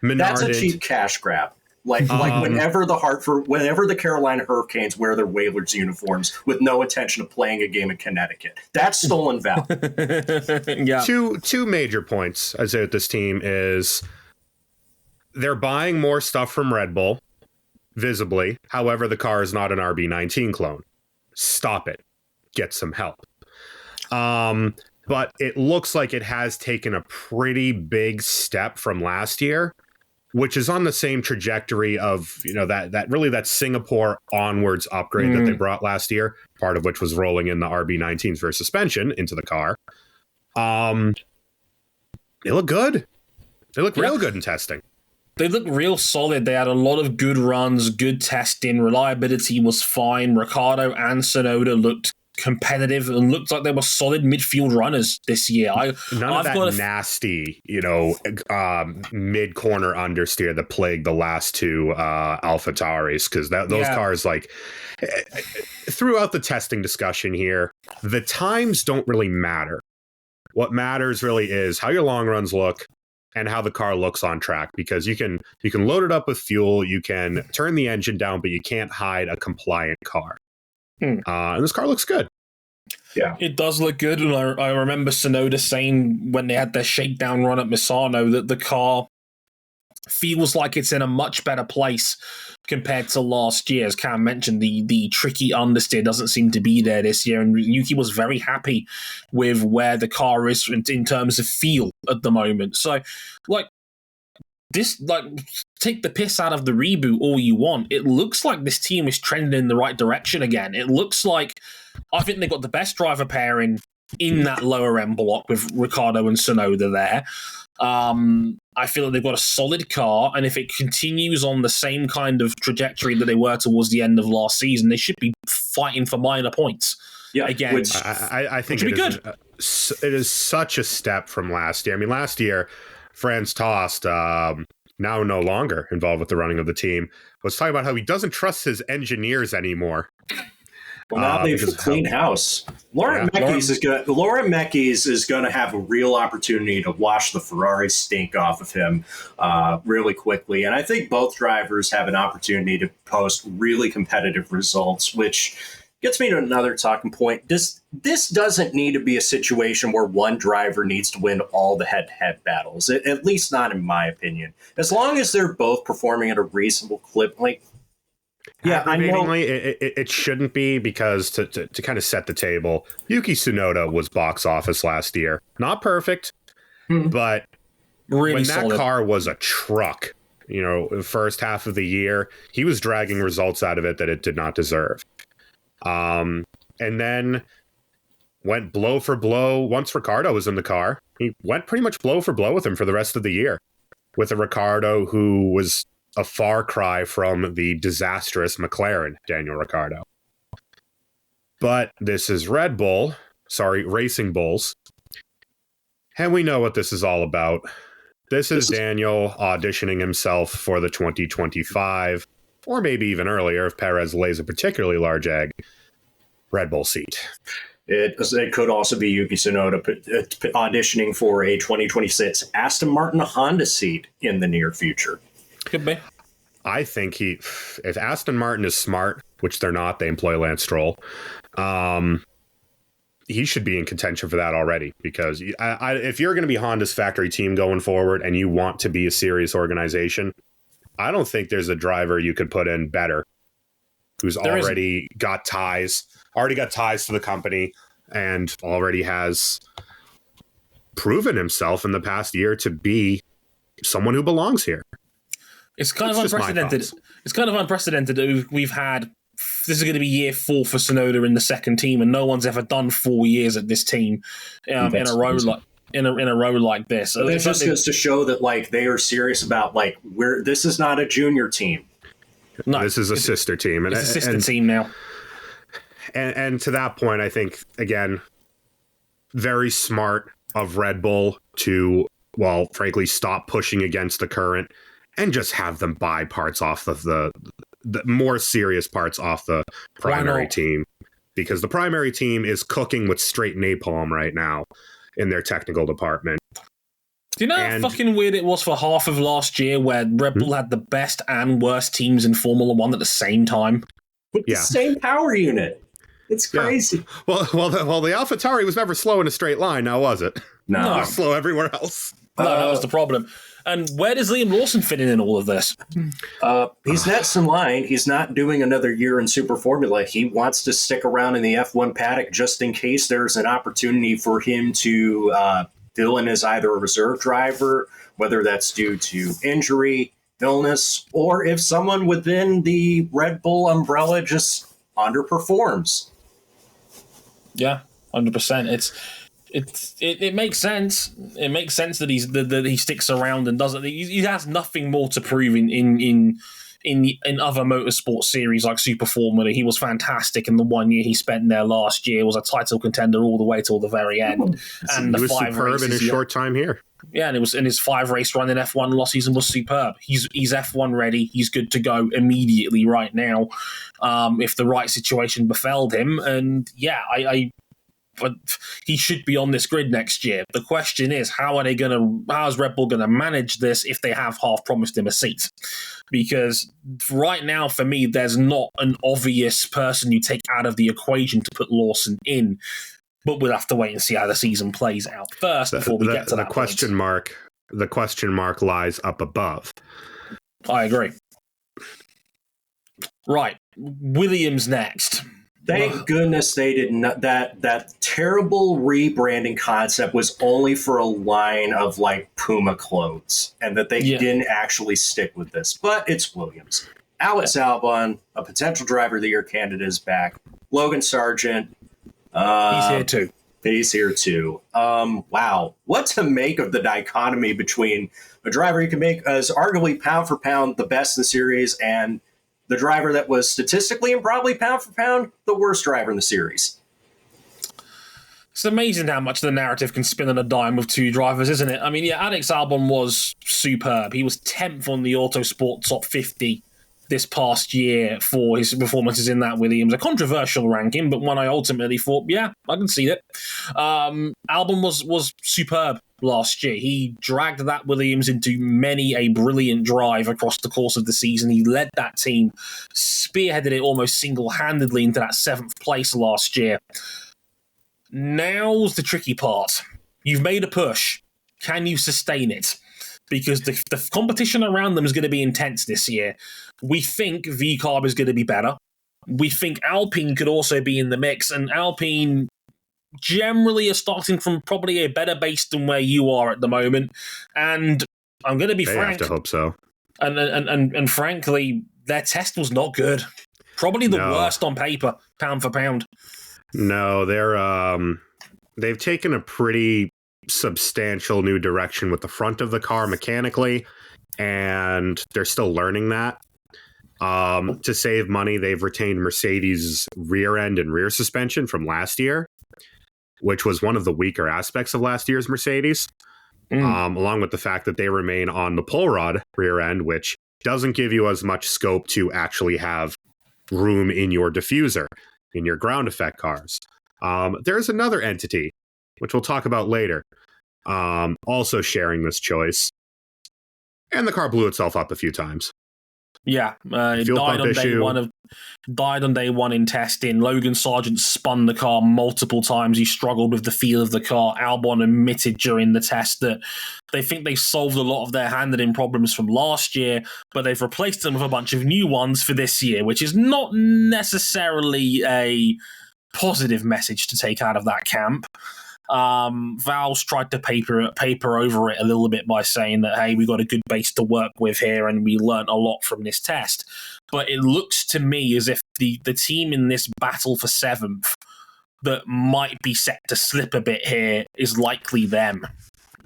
That's a cheap cash grab. Like whenever the Carolina Hurricanes wear their Whalers uniforms with no intention of playing a game in Connecticut, that's stolen value. Yeah. Two major points I'd say with this team is they're buying more stuff from Red Bull, visibly. However, the car is not an RB19 clone. Stop it. Get some help. But it looks like it has taken a pretty big step from last year, which is on the same trajectory of, that Singapore onwards upgrade that they brought last year, part of which was rolling in the RB19s for suspension into the car. They look good. They look real good in testing. They look real solid. They had a lot of good runs, good testing. Reliability was fine. Ricciardo and Tsunoda looked competitive and looked like they were solid midfield runners this year. None of that nasty, mid-corner understeer that plagued the last 2 AlphaTauris, because those cars, throughout the testing discussion here, the times don't really matter. What matters really is how your long runs look and how the car looks on track, because you can load it up with fuel, you can turn the engine down, but you can't hide a compliant car. And this car looks good. Yeah, it does look good. And I remember Tsunoda saying when they had their shakedown run at Misano that the car feels like it's in a much better place compared to last year. As Cam mentioned, the tricky understeer doesn't seem to be there this year, and Yuki was very happy with where the car is in terms of feel at the moment. So, take the piss out of the reboot all you want. It looks like this team is trending in the right direction again. It looks like I think they've got the best driver pairing in that lower end block with Ricciardo and Tsunoda there. I feel like they've got a solid car, and if it continues on the same kind of trajectory that they were towards the end of last season, they should be fighting for minor points. Yeah, again, which I think it is such a step from last year. I mean, last year, Franz Tost, now no longer involved with the running of the team, was talking about how he doesn't trust his engineers anymore. Well, now they've cleaned house. Laurent Mekies is going to have a real opportunity to wash the Ferrari stink off of him really quickly. And I think both drivers have an opportunity to post really competitive results, which gets me to another talking point. This doesn't need to be a situation where one driver needs to win all the head-to-head battles, at least not in my opinion. As long as they're both performing at a reasonable clip, I know it shouldn't be, because to kind of set the table, Yuki Tsunoda was box office last year. Not perfect, but really when solid. That car was a truck, the first half of the year, he was dragging results out of it that it did not deserve. And then went blow for blow. Once Ricciardo was in the car, he went pretty much blow for blow with him for the rest of the year, with a Ricciardo who was a far cry from the disastrous McLaren Daniel Ricciardo. But this is Racing Bulls. And we know what this is all about. This is Daniel auditioning himself for the 2025, or maybe even earlier if Perez lays a particularly large egg, Red Bull seat. It could also be Yuki Tsunoda auditioning for a 2026 Aston Martin Honda seat in the near future. Could be. I think if Aston Martin is smart, which they're not, they employ Lance Stroll, he should be in contention for that already. Because if you're going to be Honda's factory team going forward and you want to be a serious organization, I don't think there's a driver you could put in better who's already got ties to the company and already has proven himself in the past year to be someone who belongs here. It's kind of unprecedented. It's kind of unprecedented that we've had. This is going to be year 4 for Tsunoda in the second team, and no one's ever done 4 years at this team in a row like this. So it just goes to show that like they are serious about like this is not a junior team. No, this is a sister team. It's a sister team now. And to that point, I think, again, very smart of Red Bull to, well, frankly, stop pushing against the current and just have them buy parts off of the more serious parts off the primary team. Because the primary team is cooking with straight napalm right now in their technical department. Do you know how fucking weird it was for half of last year where Red Bull had the best and worst teams in Formula One at the same time? With the same power unit. It's crazy. Yeah. Well, the AlphaTauri was never slow in a straight line, now was it? No. It was slow everywhere else. No, that was the problem. And where does Liam Lawson fit in all of this? He's next in line. He's not doing another year in Super Formula. He wants to stick around in the F1 paddock just in case there's an opportunity for him to fill in as either a reserve driver, whether that's due to injury, illness, or if someone within the Red Bull umbrella just underperforms. Yeah, 100%. It makes sense. It makes sense that he sticks around and doesn't. He has nothing more to prove in other motorsport series like Super Formula. He was fantastic in the 1 year he spent there last year. Was a title contender all the way till the very end. And he was superb in his short time here. Yeah, and it was in his 5 race run in F1 last season was superb. He's F1 ready. He's good to go immediately right now, if the right situation befell him. And yeah, but he should be on this grid next year. The question is, how is Red Bull going to manage this if they have half promised him a seat? Because right now, for me, there's not an obvious person you take out of the equation to put Lawson in. But we'll have to wait and see how the season plays out first before we get to that question mark. The question mark lies up above. I agree. Right, Williams next. Thank goodness they did not. That terrible rebranding concept was only for a line of like Puma clothes, and that they didn't actually stick with this. But it's Williams. Alex Albon, a potential driver of the year candidate, is back. Logan Sargent. He's here too. Wow. What to make of the dichotomy between a driver you can make as arguably pound for pound the best in the series and the driver that was statistically and probably pound for pound the worst driver in the series. It's amazing how much the narrative can spin on a dime with two drivers, isn't it? I mean, yeah, Alex Albon was superb. He was 10th on the Autosport Top 50 this past year for his performances in that Williams. A controversial ranking, but one I ultimately thought, yeah, I can see it. Albon was superb last year. He dragged that Williams into many a brilliant drive across the course of the season. He led that team, spearheaded it almost single-handedly into that 7th place last year. Now's the tricky part. You've made a push. Can you sustain it? Because the competition around them is going to be intense this year. We think VCARB is going to be better. We think Alpine could also be in the mix, and Alpine generally are starting from probably a better base than where you are at the moment. And I'm going to be frank. Have to hope so. And frankly, their test was not good. Probably the worst on paper, pound for pound. No, they've taken a pretty substantial new direction with the front of the car mechanically, and they're still learning that. To save money, they've retained Mercedes' rear end and rear suspension from last year. which was one of the weaker aspects of last year's Mercedes, along with the fact that they remain on the pull rod rear end, which doesn't give you as much scope to actually have room in your diffuser, in your ground effect cars. There's another entity, which we'll talk about later, also sharing this choice. And the car blew itself up a few times. Yeah, it died on day one in testing. Logan Sargent spun the car multiple times. He struggled with the feel of the car. Albon admitted during the test that they think they solved a lot of their handling problems from last year, but they've replaced them with a bunch of new ones for this year, which is not necessarily a positive message to take out of that camp. Val's tried to paper over it a little bit by saying that, hey, we got a good base to work with here and we learnt a lot from this test. But it looks to me as if the team in this battle for 7th that might be set to slip a bit here is likely them.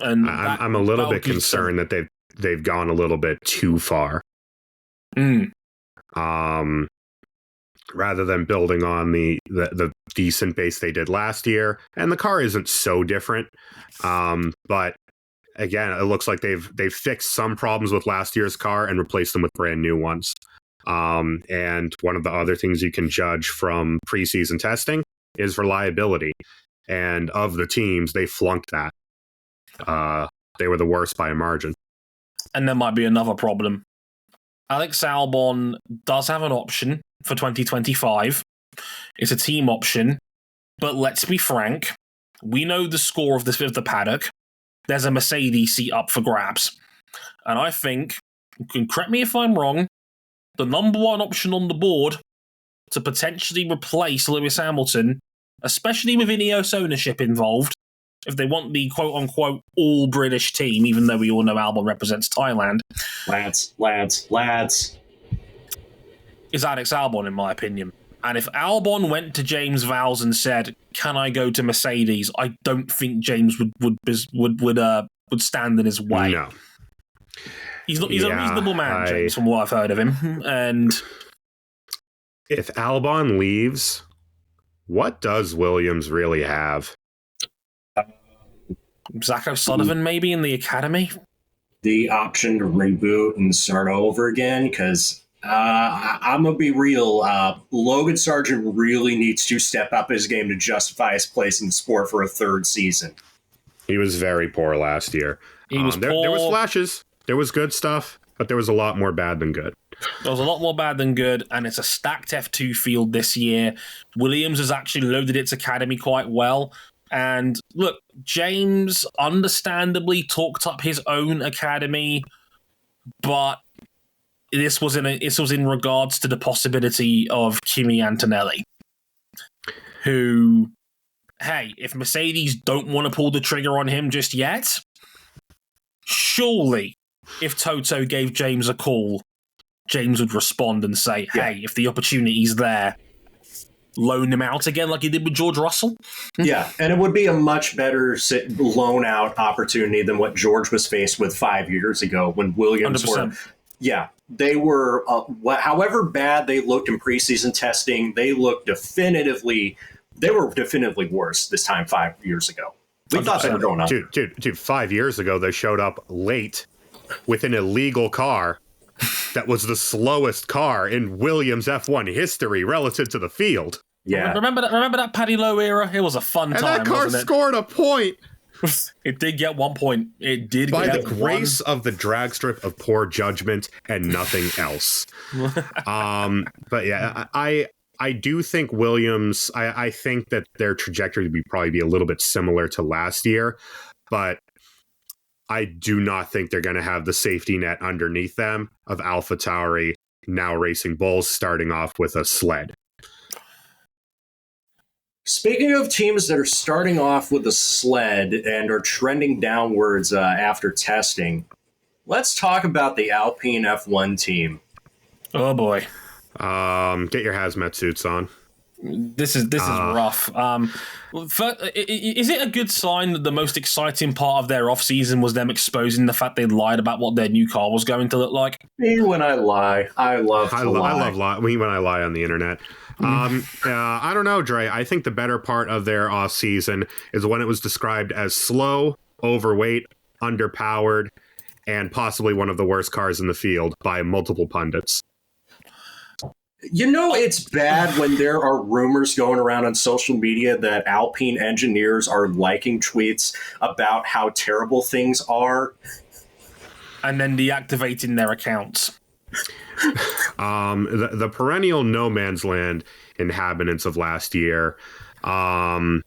And I'm a little bit concerned that they've gone a little bit too far. Rather than building on the decent base they did last year. And the car isn't so different. But again, it looks like they've fixed some problems with last year's car and replaced them with brand new ones. And one of the other things you can judge from preseason testing is reliability. And of the teams, they flunked that. They were the worst by a margin. And there might be another problem. Alex Albon does have an option for 2025. It's a team option, but let's be frank, we know the score of the paddock. There's a Mercedes seat up for grabs. And I think, you can correct me if I'm wrong, the number one option on the board to potentially replace Lewis Hamilton, especially with Ineos ownership involved, if they want the quote-unquote all-British team, even though we all know Albon represents Thailand. Lads. Is Alex Albon, in my opinion. And if Albon went to James Vowles and said, "Can I go to Mercedes?" I don't think James would stand in his way. No, he's a reasonable man, James, from what I've heard of him. And if Albon leaves, what does Williams really have? Zach O'Sullivan, maybe in the academy. The option to reboot and start over again, because. I'm going to be real. Logan Sargent really needs to step up his game to justify his place in the sport for a third season. He was very poor last year. He was poor. There was flashes. There was good stuff, but there was a lot more bad than good. There was a lot more bad than good, and it's a stacked F2 field this year. Williams has actually loaded its academy quite well. And look, James understandably talked up his own academy, but this was in regards to the possibility of Kimi Antonelli, who, hey, if Mercedes don't want to pull the trigger on him just yet, surely if Toto gave James a call, James would respond and say, hey, if the opportunity's there, loan him out again like he did with George Russell. Yeah, and it would be a much better loan out opportunity than what George was faced with 5 years ago when Williams 100%. were... Yeah, they were, however bad they looked in preseason testing, they were definitively worse this time 5 years ago. We thought they were going up. Dude, 5 years ago, they showed up late with an illegal car that was the slowest car in Williams F1 history relative to the field. Yeah. Remember that Paddy Lowe era? It was a fun time, and that car scored a point. It did get 1 point. It did by get the grace of the drag strip of poor judgment and nothing else. But yeah, I do think Williams. I think that their trajectory would probably be a little bit similar to last year, but I do not think they're going to have the safety net underneath them of AlphaTauri now racing bulls, starting off with a sled. Speaking of teams that are starting off with a sled and are trending downwards after testing, let's talk about the Alpine F1 team. Oh boy! Get your hazmat suits on. This is rough. Is it a good sign that the most exciting part of their off season was them exposing the fact they lied about what their new car was going to look like? Me when I lie, I love to lie. I love when I lie on the internet. I don't know, Dre. I think the better part of their off season is when it was described as slow, overweight, underpowered, and possibly one of the worst cars in the field by multiple pundits. You know, it's bad when there are rumors going around on social media that Alpine engineers are liking tweets about how terrible things are. And then deactivating their accounts. The perennial no man's land inhabitants of last year. I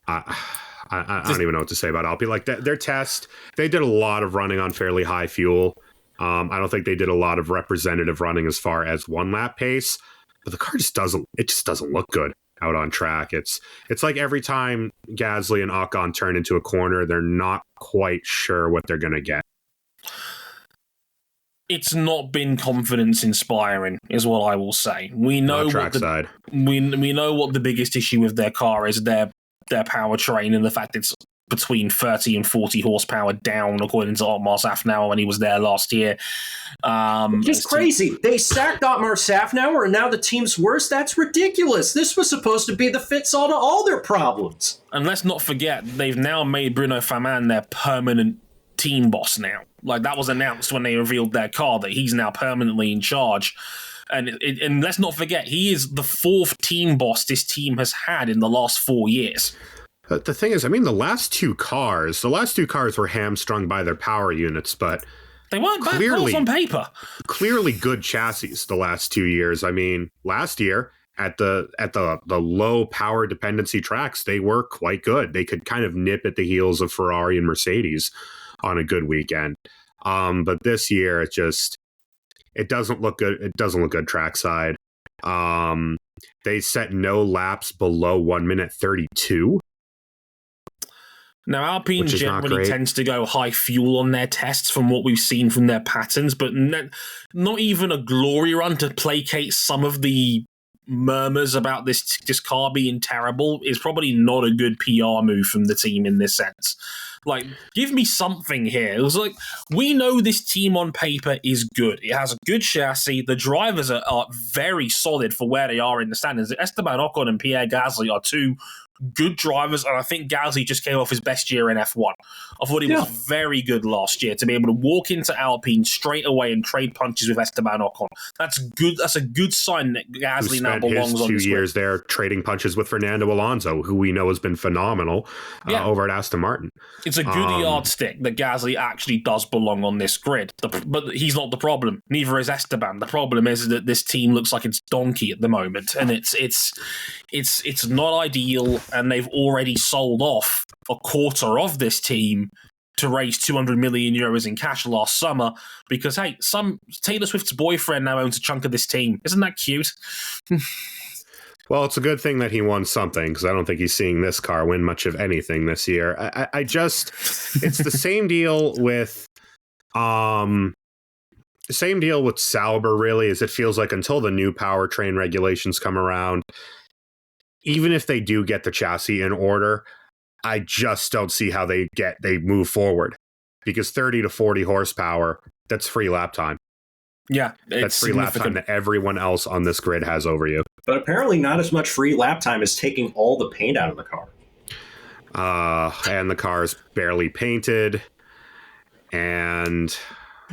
don't even know what to say about Alpine. Like their test, they did a lot of running on fairly high fuel. I don't think they did a lot of representative running as far as one lap pace, but the car just doesn't look good out on track. It's like every time Gasly and Ocon turn into a corner, they're not quite sure what they're going to get. It's not been confidence inspiring, is what I will say. We know trackside. We know what the biggest issue with their car is, their powertrain, and the fact it's between 30 and 40 horsepower down, according to Otmar Safnauer when he was there last year. It's crazy. They sacked Otmar Safnauer, and now the team's worse? That's ridiculous. This was supposed to be the fix-all to all their problems. And let's not forget, they've now made Bruno Faman their permanent team boss now. Like, that was announced when they revealed their car, that he's now permanently in charge. And let's not forget, he is the fourth team boss this team has had in the last 4 years. The thing is, I mean, the last two cars were hamstrung by their power units, but they weren't bad cars on paper. Clearly good chassis the last 2 years. I mean, last year at the low power dependency tracks, they were quite good. They could kind of nip at the heels of Ferrari and Mercedes on a good weekend. But this year, it doesn't look good. It doesn't look good trackside. They set no laps below 1 minute 32. Now, Alpine generally tends to go high fuel on their tests from what we've seen from their patterns, but not even a glory run to placate some of the murmurs about this car being terrible is probably not a good PR move from the team in this sense. Like, give me something here. It was like, we know this team on paper is good. It has a good chassis. The drivers are very solid for where they are in the standings. Esteban Ocon and Pierre Gasly are two good drivers, and I think Gasly just came off his best year in F1. I thought he was very good last year to be able to walk into Alpine straight away and trade punches with Esteban Ocon. That's good. That's a good sign that Gasly now belongs on this 2 years there trading punches with Fernando Alonso, who we know has been phenomenal over at Aston Martin. It's a good yardstick that Gasly actually does belong on this grid, but he's not the problem. Neither is Esteban. The problem is that this team looks like it's donkey at the moment, and it's not ideal. And they've already sold off a quarter of this team to raise 200 million euros in cash last summer because, hey, Taylor Swift's boyfriend now owns a chunk of this team. Isn't that cute? Well, it's a good thing that he won something because I don't think he's seeing this car win much of anything this year. It's the same deal with Sauber, really, as it feels like until the new powertrain regulations come around, even if they do get the chassis in order, I just don't see how they move forward because 30 to 40 horsepower, that's free lap time. Yeah, that's free lap time that everyone else on this grid has over you. But apparently not as much free lap time as taking all the paint out of the car. And the car is barely painted. And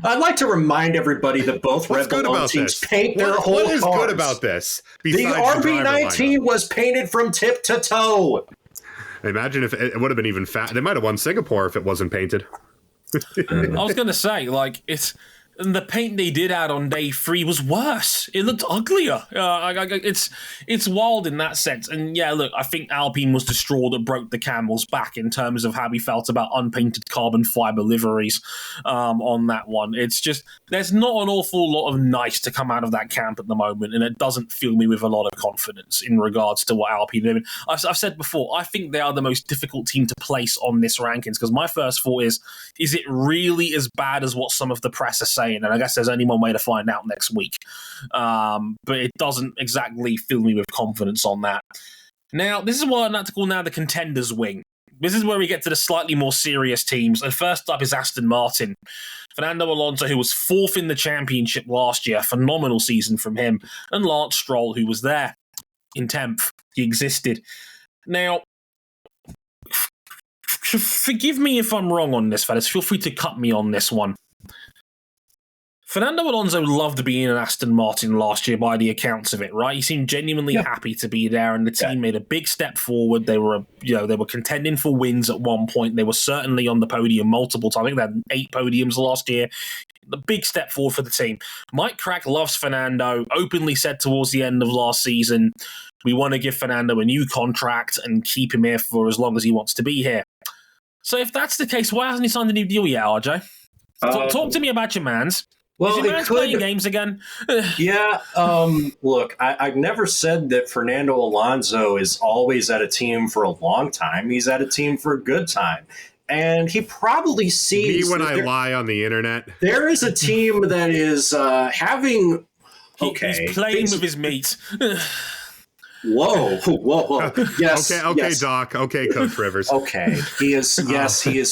I'd like to remind everybody that both Red Bull teams paint their whole cars. What is good about this? The RB19 was painted from tip to toe. Imagine if it would have been even fat. They might have won Singapore if it wasn't painted. I was going to say, like, the paint they did add on day 3 was worse. It looked uglier. It's wild in that sense. And yeah, look, I think Alpine was the straw that broke the camel's back in terms of how we felt about unpainted carbon fiber liveries on that one. It's just, there's not an awful lot of nice to come out of that camp at the moment, and it doesn't fill me with a lot of confidence in regards to what Alpine did. I've said before, I think they are the most difficult team to place on this rankings, because my first thought is it really as bad as what some of the press are saying? And I guess there's only one way to find out next week. But it doesn't exactly fill me with confidence on that. Now, this is what I'd like to call now the contenders wing. This is where we get to the slightly more serious teams. And first up is Aston Martin. Fernando Alonso, who was 4th in the championship last year, phenomenal season from him. And Lance Stroll, who was there in 10th. He existed. Now, forgive me if I'm wrong on this, fellas. Feel free to cut me on this one. Fernando Alonso loved being an Aston Martin last year by the accounts of it, right? He seemed genuinely happy to be there, and the team made a big step forward. They were, they were contending for wins at one point. They were certainly on the podium multiple times. I think they had 8 podiums last year. The big step forward for the team. Mike Crack loves Fernando, openly said towards the end of last season, we want to give Fernando a new contract and keep him here for as long as he wants to be here. So if that's the case, why hasn't he signed a new deal yet, RJ? Talk to me about your mans. Well, is your man's playing games again? Yeah. Look, I've never said that Fernando Alonso is always at a team for a long time. He's at a team for a good time. And he probably sees... Me when I lie on the internet. There is a team that is having... Okay. He's playing with his meat. Whoa. Yes. Okay, yes. Doc. Okay, Coach Rivers. Okay. He is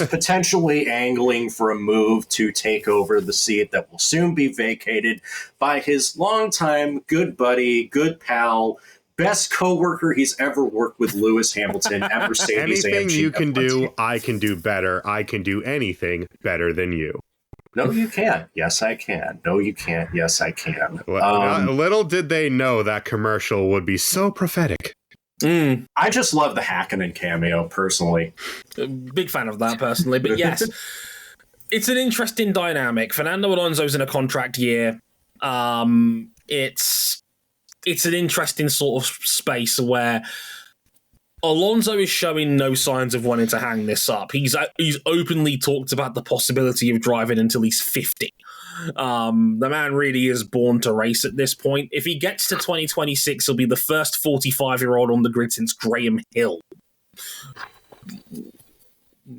potentially angling for a move to take over the seat that will soon be vacated by his longtime good buddy, good pal, best coworker he's ever worked with, Lewis Hamilton at Mercedes. Anything you can do, I can do better. I can do anything better than you. No, you can't. Yes, I can. No, you can't. Yes, I can. Little did they know that commercial would be so prophetic. I just love the Hakkinen cameo, personally. Big fan of that, personally. But yes, it's an interesting dynamic. Fernando Alonso's in a contract year. It's an interesting sort of space where Alonso is showing no signs of wanting to hang this up. He's openly talked about the possibility of driving until he's 50. The man really is born to race at this point. If he gets to 2026, he'll be the first 45-year-old on the grid since Graham Hill.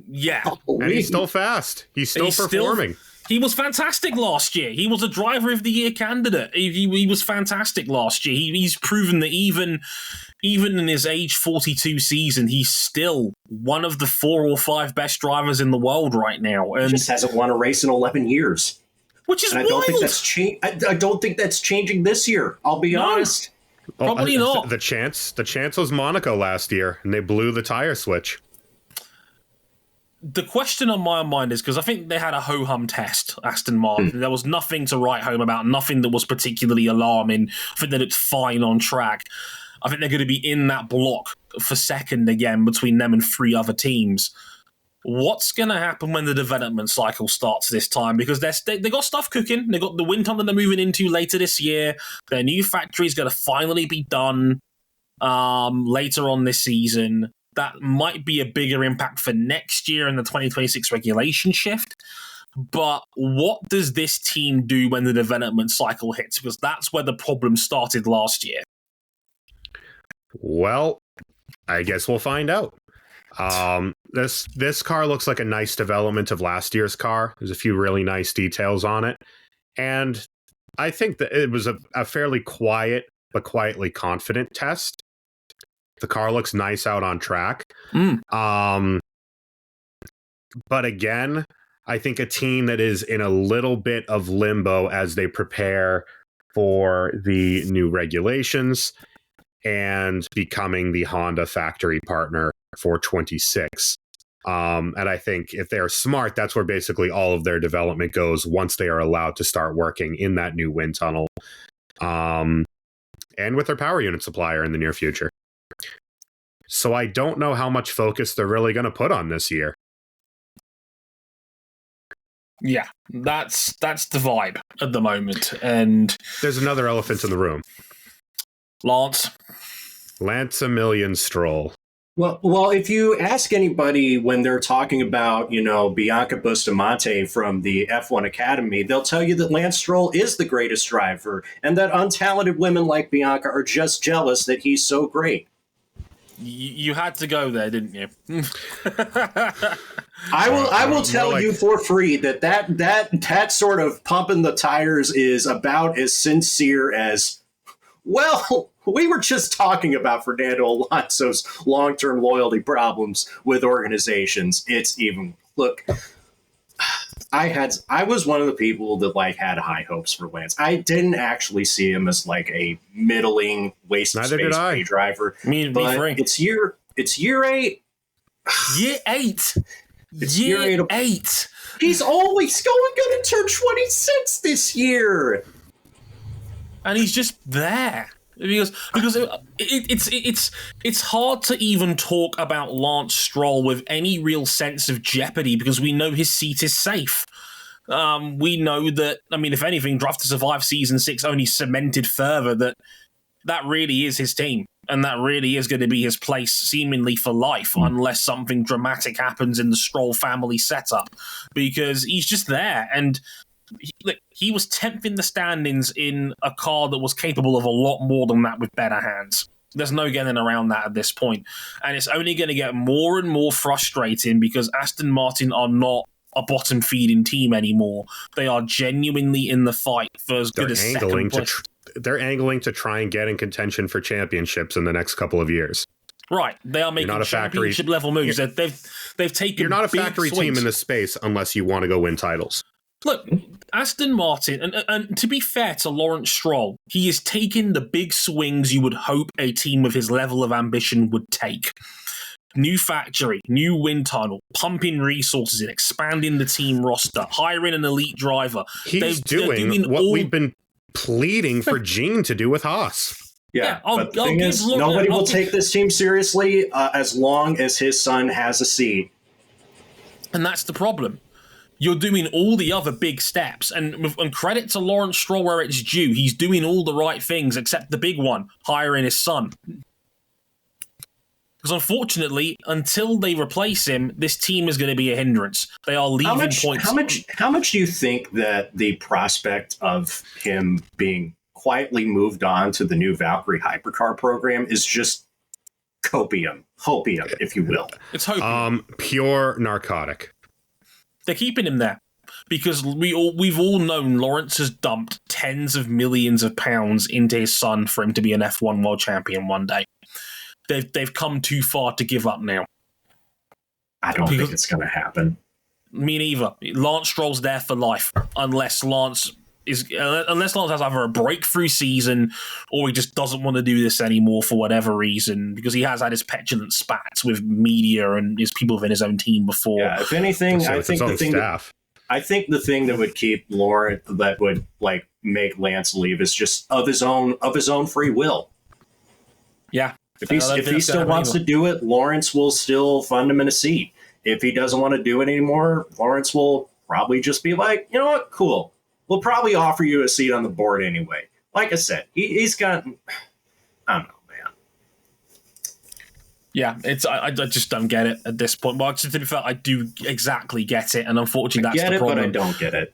Yeah. And he's still fast. He's still performing. He was fantastic last year. He was a driver of the year candidate. He was fantastic last year. He's proven that even in his age 42 season, he's still one of the 4 or 5 best drivers in the world right now. And he just hasn't won a race in 11 years. Which is wild. I don't think that's changing this year. I'll be honest. Probably not. The chance was Monaco last year, and they blew the tire switch. The question on my mind is, because I think they had a ho-hum test, Aston Martin. There was nothing to write home about, nothing that was particularly alarming. I think they looked fine on track. I think they're going to be in that block for second again between them and 3 other teams. What's going to happen when the development cycle starts this time? Because they got stuff cooking. They got the wind tunnel they're moving into later this year. Their new factory is going to finally be done later on this season. That might be a bigger impact for next year in the 2026 regulation shift. But what does this team do when the development cycle hits? Because that's where the problem started last year. Well, I guess we'll find out. This car looks like a nice development of last year's car. There's a few really nice details on it. And I think that it was a fairly quiet but quietly confident test. The car looks nice out on track. But again, I think a team that is in a little bit of limbo as they prepare for the new regulations and becoming the Honda factory partner for 26. And I think if they're smart, that's where basically all of their development goes once they are allowed to start working in that new wind tunnel. And with their power unit supplier in the near future. So I don't know how much focus they're really going to put on this year. Yeah, that's the vibe at the moment. And there's another elephant in the room. Lance Emilian Stroll. Well, if you ask anybody when they're talking about, Bianca Bustamante from the F1 Academy, they'll tell you that Lance Stroll is the greatest driver and that untalented women like Bianca are just jealous that he's so great. You had to go there, didn't you? I will tell you for free that sort of pumping the tires is about as sincere as, well, We were just talking about Fernando Alonso's long-term loyalty problems with organizations. It's even look. I was one of the people that had high hopes for Lance. I didn't actually see him as a middling waste of space pay driver. But it's year 8. Year 8. It's year 8. He's going to turn 26 this year, and he's just there. Because it's hard to even talk about Lance Stroll with any real sense of jeopardy because we know his seat is safe. We know that, if anything, Drive to Survive Season 6 only cemented further that really is his team and that really is going to be his place seemingly for life unless something dramatic happens in the Stroll family setup because he's just there and he was 10th in the standings in a car that was capable of a lot more than that with better hands. There's no getting around that at this point. And it's only going to get more and more frustrating because Aston Martin are not a bottom feeding team anymore. They are genuinely in the fight for as good as second place. They're angling to try and get in contention for championships in the next couple of years. Right. They are making championship level moves. They've taken You're not a factory swings. team in this space unless you want to go win titles. Look, Aston Martin, and to be fair to Lawrence Stroll, he is taking the big swings you would hope a team with his level of ambition would take. New factory, new wind tunnel, pumping resources in, expanding the team roster, hiring an elite driver. He's doing what we've been pleading for Gene to do with Haas. Yeah, but the thing is, nobody will take this team seriously as long as his son has a seat. And that's the problem. You're doing all the other big steps, and credit to Lawrence Stroll where it's due. He's doing all the right things, except the big one, hiring his son. Because unfortunately, until they replace him, this team is going to be a hindrance. They are leaving points. How much do you think that the prospect of him being quietly moved on to the new Valkyrie hypercar program is just hopium, if you will? It's hopium. Pure narcotic. They're keeping him there because we've all known Lawrence has dumped tens of millions of pounds into his son for him to be an F1 world champion one day. They've come too far to give up now. I don't think it's going to happen. Me neither. Lance Stroll's there for life unless Lance has either a breakthrough season or he just doesn't want to do this anymore for whatever reason, because he has had his petulant spats with media and his people within his own team before. Yeah, if anything, I think the thing that would keep Lawrence, that would make Lance leave, is just of his own free will. Yeah. If he still wants to do it, Lawrence will still fund him in a seat. If he doesn't want to do it anymore, Lawrence will probably just be like, you know what, cool. We'll probably offer you a seat on the board anyway. Like I said, he's got, I don't know, man. Yeah, I just don't get it at this point. Well, to be fair, I do exactly get it, and unfortunately, that's the problem. But I don't get it.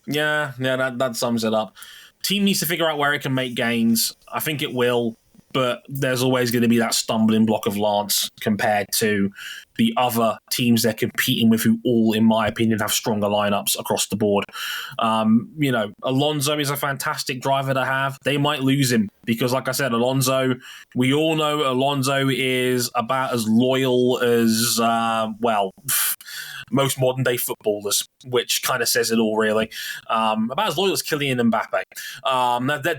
Yeah, that sums it up. Team needs to figure out where it can make gains. I think it will, but there's always going to be that stumbling block of Lance compared to the other teams they're competing with, who all, in my opinion, have stronger lineups across the board. Alonso is a fantastic driver to have. They might lose him because, like I said, we all know Alonso is about as loyal as, most modern day footballers, which kind of says it all, really. About as loyal as Kylian Mbappe.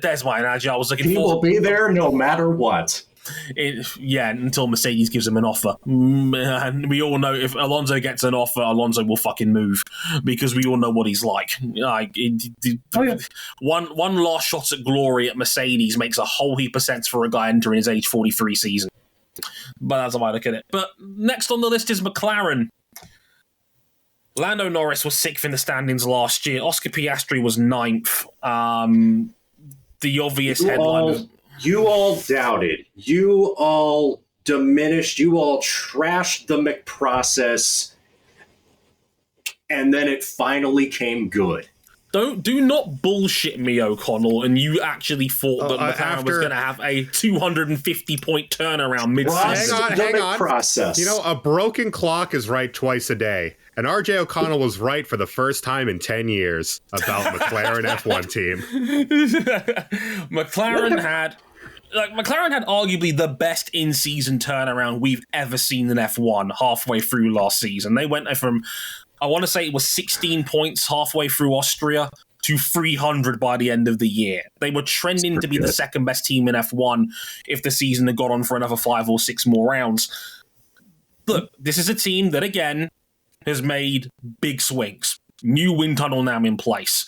There's my analogy. I was looking for. He will be there no matter what. Until Mercedes gives him an offer. And we all know if Alonso gets an offer, Alonso will fucking move because we all know what he's like. One last shot at glory at Mercedes makes a whole heap of sense for a guy entering his age 43 season. But that's how I look at it. But next on the list is McLaren. Lando Norris was 6th in the standings last year. Oscar Piastri was 9th. The obvious headline. You all doubted. You all diminished. You all trashed the McProcess. And then it finally came good. Do not bullshit me, O'Connell, and you actually thought that McLaren was going to have a 250-point turnaround mid-season. Hang on. You know, a broken clock is right twice a day. And RJ O'Connell was right for the first time in 10 years about McLaren F1 team. McLaren had like McLaren had arguably the best in-season turnaround we've ever seen in F1 halfway through last season. They went from, I want to say it was 16 points halfway through Austria to 300 by the end of the year. They were trending to be the second best team in F1 if the season had gone on for another 5 or 6 more rounds. Look, this is a team that, again, has made big swings. New wind tunnel now in place.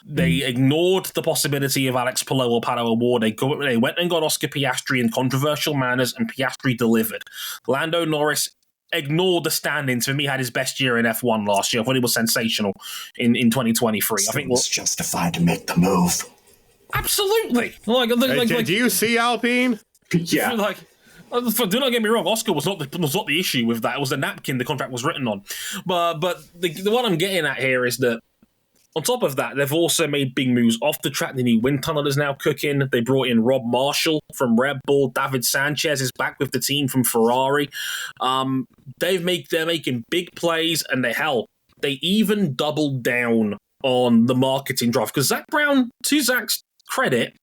They ignored the possibility of Alex Palou or Pato Award. They went and got Oscar Piastri in controversial manners, and Piastri delivered. Lando Norris ignored the standings. For me, had his best year in F1 last year. I thought he was sensational in 2023. I think it's justified to make the move. Absolutely. Do you see Alpine? Yeah. Do not get me wrong, Oscar was not the issue with that. It was the napkin the contract was written on. But the what I'm getting at here is that on top of that, they've also made big moves off the track. The new wind tunnel is now cooking. They brought in Rob Marshall from Red Bull. David Sanchez is back with the team from Ferrari. They're making big plays, and they even doubled down on the marketing drive. Because Zach Brown, to Zach's credit,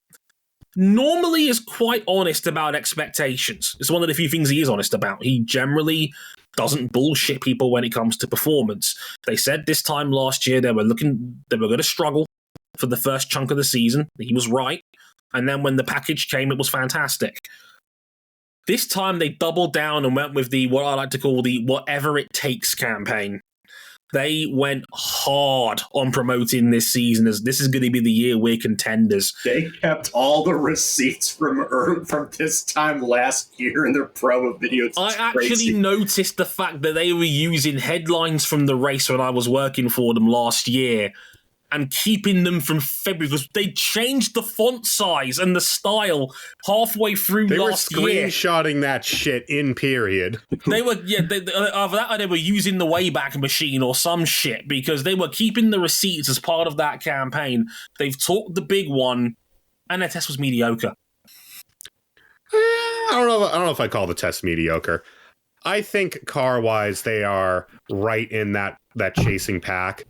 normally is quite honest about expectations. It's one of the few things he is honest about. He generally doesn't bullshit people when it comes to performance. They said this time last year they were going to struggle for the first chunk of the season. He was right. And then when the package came, it was fantastic. This time they doubled down and went with what I like to call the whatever it takes campaign. They went hard on promoting this season as this is going to be the year we're contenders. They kept all the receipts from this time last year in their promo videos. I actually noticed the fact that they were using headlines from the race when I was working for them last year and keeping them from February because they changed the font size and the style halfway through last year. They were screenshotting that shit in period. They were, either that or they were using the Wayback Machine or some shit because they were keeping the receipts as part of that campaign. They've talked the big one, and their test was mediocre. I don't know if I call the test mediocre. I think car-wise, they are right in that chasing pack.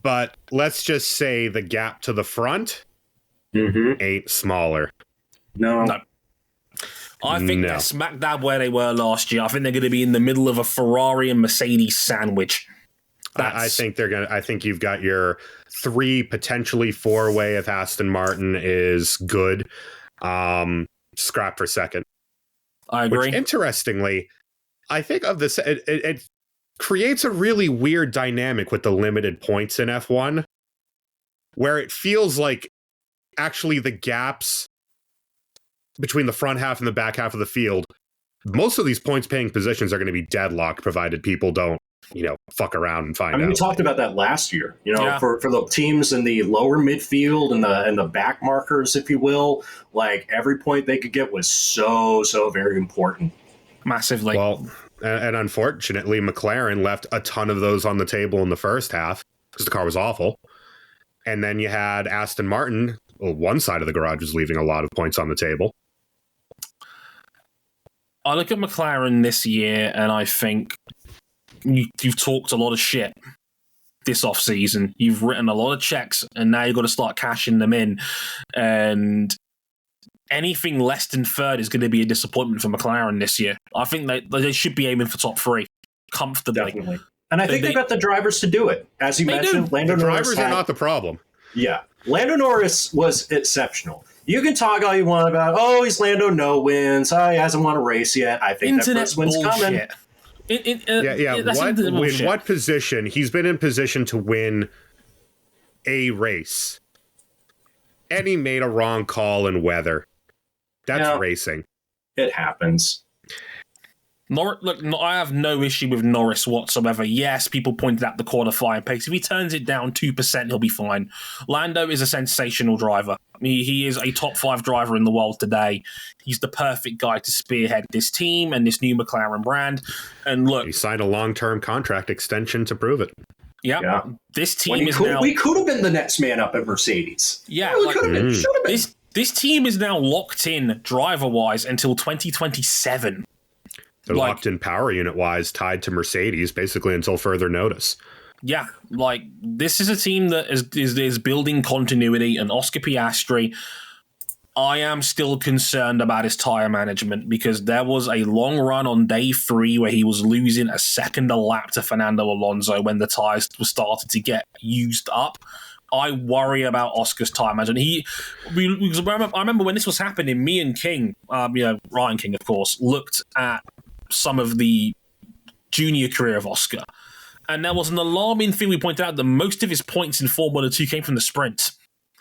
But let's just say the gap to the front ain't smaller. No. I think they're smack dab where they were last year. I think they're going to be in the middle of a Ferrari and Mercedes sandwich. I think they're going to. I think you've got your 3, potentially 4-way if Aston Martin is good. Scrap for second. I agree. Which, interestingly, I think of this. It creates a really weird dynamic with the limited points in F1, where it feels like actually the gaps between the front half and the back half of the field, most of these points paying positions are going to be deadlocked, provided people don't, fuck around and find out. We talked about that last year, for the teams in the lower midfield and the back markers, if you will, like every point they could get was so very important. Massively. Well, and unfortunately, McLaren left a ton of those on the table in the first half because the car was awful. And then you had Aston Martin. Well, one side of the garage was leaving a lot of points on the table. I look at McLaren this year and I think you've talked a lot of shit this offseason. You've written a lot of checks and now you've got to start cashing them in. And anything less than third is going to be a disappointment for McLaren this year. I think they should be aiming for top 3 comfortably. Definitely. And I think they've got the drivers to do it. As you mentioned, Lando Norris drivers are not the problem. Yeah. Lando Norris was exceptional. You can talk all you want about, he's Lando no wins. He hasn't won a race yet. I think that first win's coming. In what position? He's been in position to win a race. And he made a wrong call in weather. That's racing. It happens. Look, I have no issue with Norris whatsoever. Yes, people pointed out the qualifying pace. If he turns it down 2%, he'll be fine. Lando is a sensational driver. He is a top 5 driver in the world today. He's the perfect guy to spearhead this team and this new McLaren brand. And look, he signed a long-term contract extension to prove it. Yeah. This team is now. We could have been the next man up at Mercedes. Yeah, we could have been. Should have been. This team is now locked in driver-wise until 2027. They're locked in power unit-wise, tied to Mercedes, basically until further notice. Yeah, this is a team that is building continuity, and Oscar Piastri, I am still concerned about his tyre management because there was a long run on day 3 where he was losing a second a lap to Fernando Alonso when the tyres were started to get used up. I worry about Oscar's tyre management. I remember when this was happening, me and King, Ryan King, of course, looked at some of the junior career of Oscar. And there was an alarming thing we pointed out that most of his points in Formula 2 came from the sprint.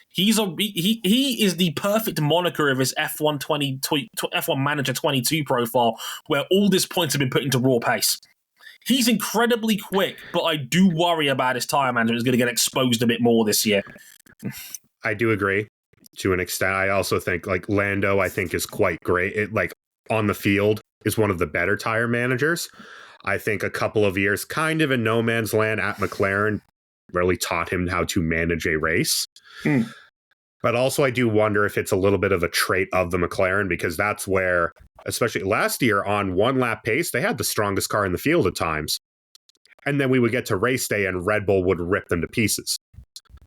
He is the perfect moniker of his F1 Manager 22 profile, where all his points have been put into raw pace. He's incredibly quick, but I do worry about his tyre management is going to get exposed a bit more this year. I do agree to an extent. I also think Lando, I think, is quite great. On the field is one of the better tyre managers. I think a couple of years kind of in no man's land at McLaren really taught him how to manage a race. But also I do wonder if it's a little bit of a trait of the McLaren, because that's where, especially last year on one lap pace, they had the strongest car in the field at times. And then we would get to race day and Red Bull would rip them to pieces.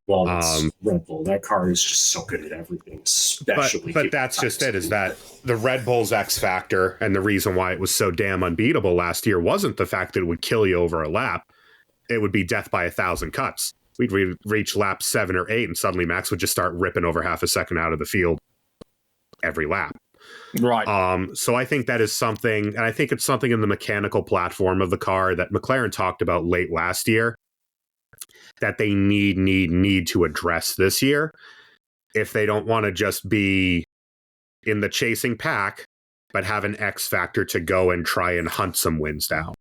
Well, that's Red Bull. That car is just so good at everything, especially. But that's just it, is that the Red Bull's X factor and the reason why it was so damn unbeatable last year wasn't the fact that it would kill you over a lap. It would be death by 1,000 cuts. We'd reach lap 7 or 8, and suddenly Max would just start ripping over half a second out of the field every lap. Right. So I think that is something, and I think it's something in the mechanical platform of the car that McLaren talked about late last year that they need to address this year if they don't want to just be in the chasing pack, but have an X factor to go and try and hunt some wins down.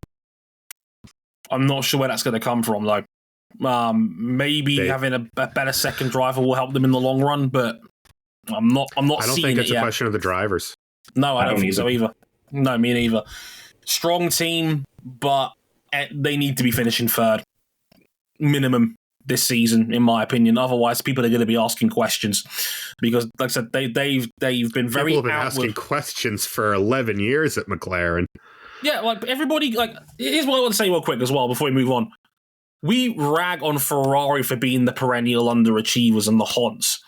I'm not sure where that's going to come from, though. Maybe having a better second driver will help them in the long run, but I'm not seeing it yet. I don't think it's a question of the drivers. No, I don't think so either. No, me neither. Strong team, but they need to be finishing third. Minimum this season, in my opinion. Otherwise, people are going to be asking questions because, like I said, they've been very. People have been asking questions for 11 years at McLaren. Yeah, everybody. Here's what I want to say real quick as well before we move on. We rag on Ferrari for being the perennial underachievers and the Haas.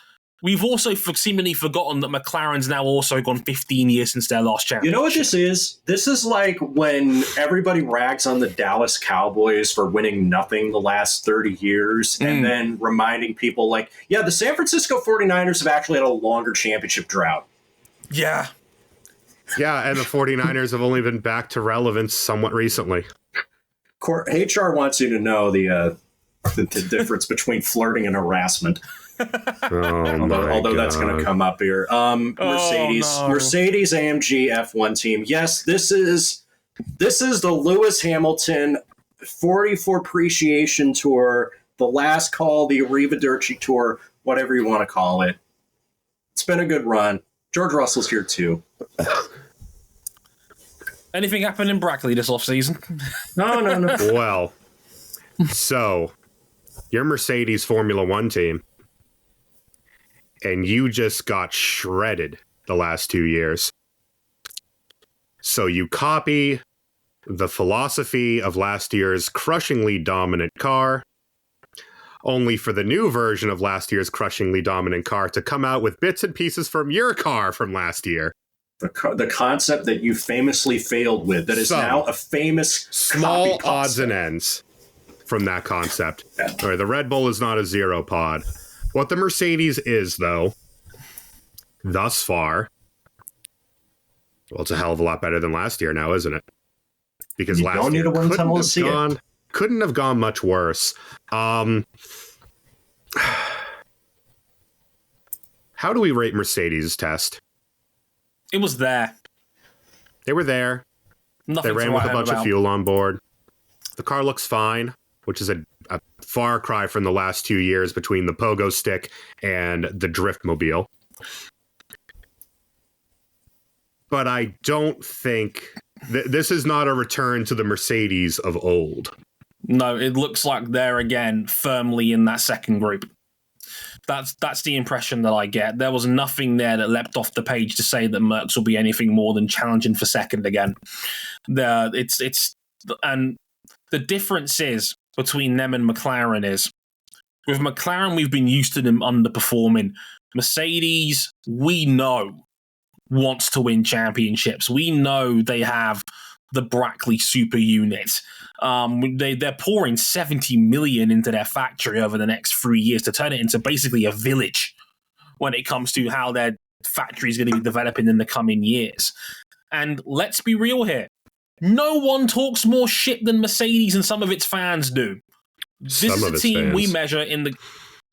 We've also seemingly forgotten that McLaren's now also gone 15 years since their last championship. You know what this is? This is like when everybody rags on the Dallas Cowboys for winning nothing the last 30 years and then reminding people the San Francisco 49ers have actually had a longer championship drought. Yeah. Yeah, and the 49ers have only been back to relevance somewhat recently. HR wants you to know the difference between flirting and harassment. Although that's going to come up here. Mercedes AMG F1 team. Yes, this is the Lewis Hamilton 44 Appreciation Tour, the last call, the Arrivederci Tour, whatever you want to call it. It's been a good run. George Russell's here too. Anything happened in Brackley this offseason? No. Well, so your Mercedes Formula One team, and you just got shredded the last 2 years. So you copy the philosophy of last year's crushingly dominant car, only for the new version of last year's crushingly dominant car to come out with bits and pieces from your car from last year. The concept that you famously failed with, that is now a famous small odds and ends from that concept. Yeah. All right, the Red Bull is not a zero pod. What the Mercedes is, though, thus far, well, it's a hell of a lot better than last year now, isn't it? Because last year couldn't have gone much worse. How do we rate Mercedes' test? It was there. They were there. They ran with a bunch of fuel on board. The car looks fine, which is a far cry from the last 2 years between the pogo stick and the driftmobile. But I don't think this is not a return to the Mercedes of old. No, it looks like they're again firmly in that second group. That's the impression that I get. There was nothing there that leapt off the page to say that Mercs will be anything more than challenging for second again. And the difference is between them and McLaren is with McLaren we've been used to them underperforming Mercedes, we know, wants to win championships. We know they have the Brackley super unit. They're pouring $70 million into their factory over the next 3 years to turn it into basically a village when it comes to how their factory is going to be developing in the coming years. And let's be real here. No one talks more shit than Mercedes and some of its fans do. This is a team we measure in the...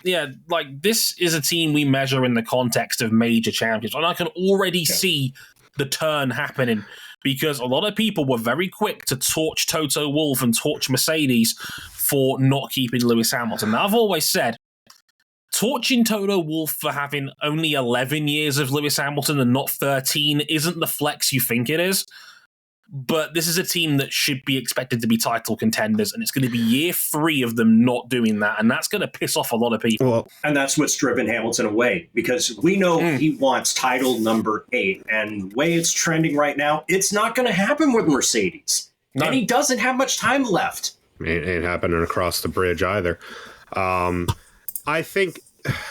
Yeah, like, this is a team we measure in the context of major champions. And I can already see the turn happening because a lot of people were very quick to torch Toto Wolff and torch Mercedes for not keeping Lewis Hamilton. Now, I've always said, torching Toto Wolff for having only 11 years of Lewis Hamilton and not 13 isn't the flex you think it is. But this is a team that should be expected to be title contenders, and it's going to be year 3 of them not doing that, and that's going to piss off a lot of people. Well, and that's what's driven Hamilton away, because we know he wants title number 8, and the way it's trending right now, it's not going to happen with Mercedes. No. And he doesn't have much time left. Ain't happening across the bridge either. I think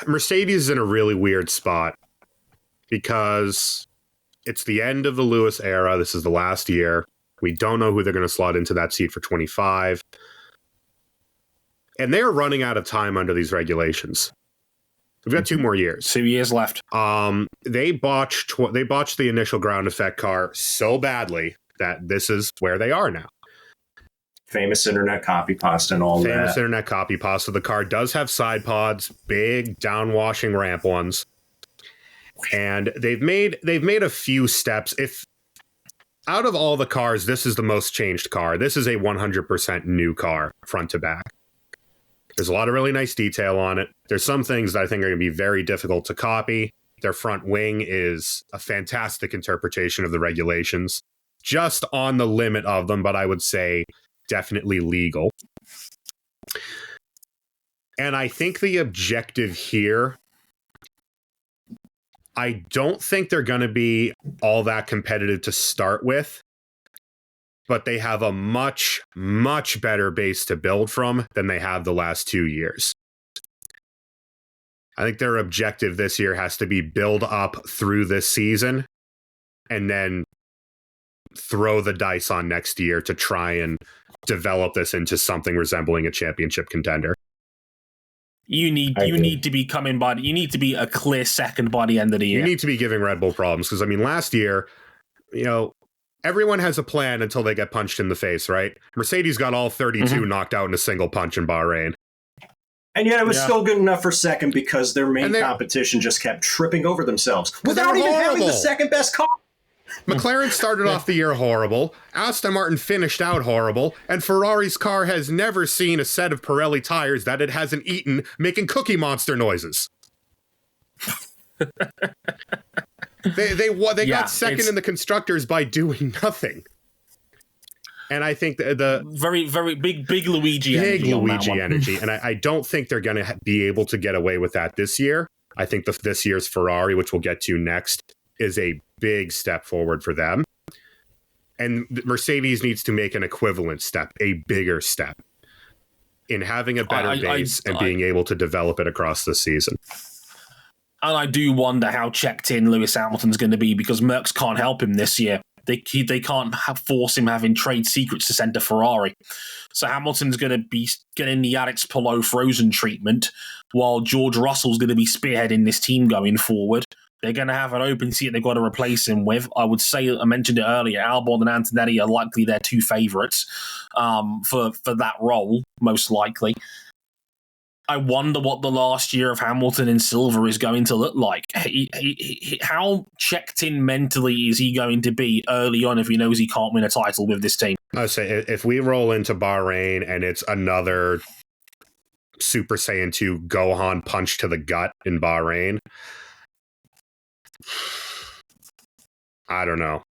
Mercedes is in a really weird spot because it's the end of the Lewis era. This is the last year. We don't know who they're going to slot into that seat for 25. And they're running out of time under these regulations. We've got 2 more years. 2 years left. They botched the initial ground effect car so badly that this is where they are now. Famous internet copy pasta and all that. Famous internet copy pasta. The car does have side pods, big downwashing ramp ones. And they've made a few steps. If out of all the cars, this is the most changed car. This is a 100% new car, front to back. There's a lot of really nice detail on it. There's some things that I think are going to be very difficult to copy. Their front wing is a fantastic interpretation of the regulations. Just on the limit of them, but I would say definitely legal. And I think the objective here, I don't think they're going to be all that competitive to start with, but they have a much, much better base to build from than they have the last 2 years. I think their objective this year has to be build up through this season and then throw the dice on next year to try and develop this into something resembling a championship contender. You need to be coming by. You need to be a clear second by the end of the year. You need to be giving Red Bull problems because, I mean, last year, everyone has a plan until they get punched in the face, right? Mercedes got all 32 knocked out in a single punch in Bahrain. And yet it was still good enough for second because their main competition just kept tripping over themselves without even having the second best car. McLaren started off the year horrible, Aston Martin finished out horrible, and Ferrari's car has never seen a set of Pirelli tires that it hasn't eaten making Cookie Monster noises. They got second in the constructors by doing nothing. And I think the very, very big Luigi energy. Big Luigi energy. And I don't think they're going to be able to get away with that this year. I think this year's Ferrari, which we'll get to next, is a big step forward for them. And Mercedes needs to make an equivalent step, a bigger step, in having a better base and being able to develop it across the season. And I do wonder how checked in Lewis Hamilton's going to be because Mercs can't help him this year. They can't force him having trade secrets to send to Ferrari. So Hamilton's going to be getting the Alex Palou frozen treatment while George Russell's going to be spearheading this team going forward. They're going to have an open seat they've got to replace him with. I would say, I mentioned it earlier, Albon and Antonetti are likely their 2 favourites for that role, most likely. I wonder what the last year of Hamilton in silver is going to look like. How checked in mentally is he going to be early on if he knows he can't win a title with this team? I would say if we roll into Bahrain and it's another Super Saiyan 2 Gohan punch to the gut in Bahrain, I don't know.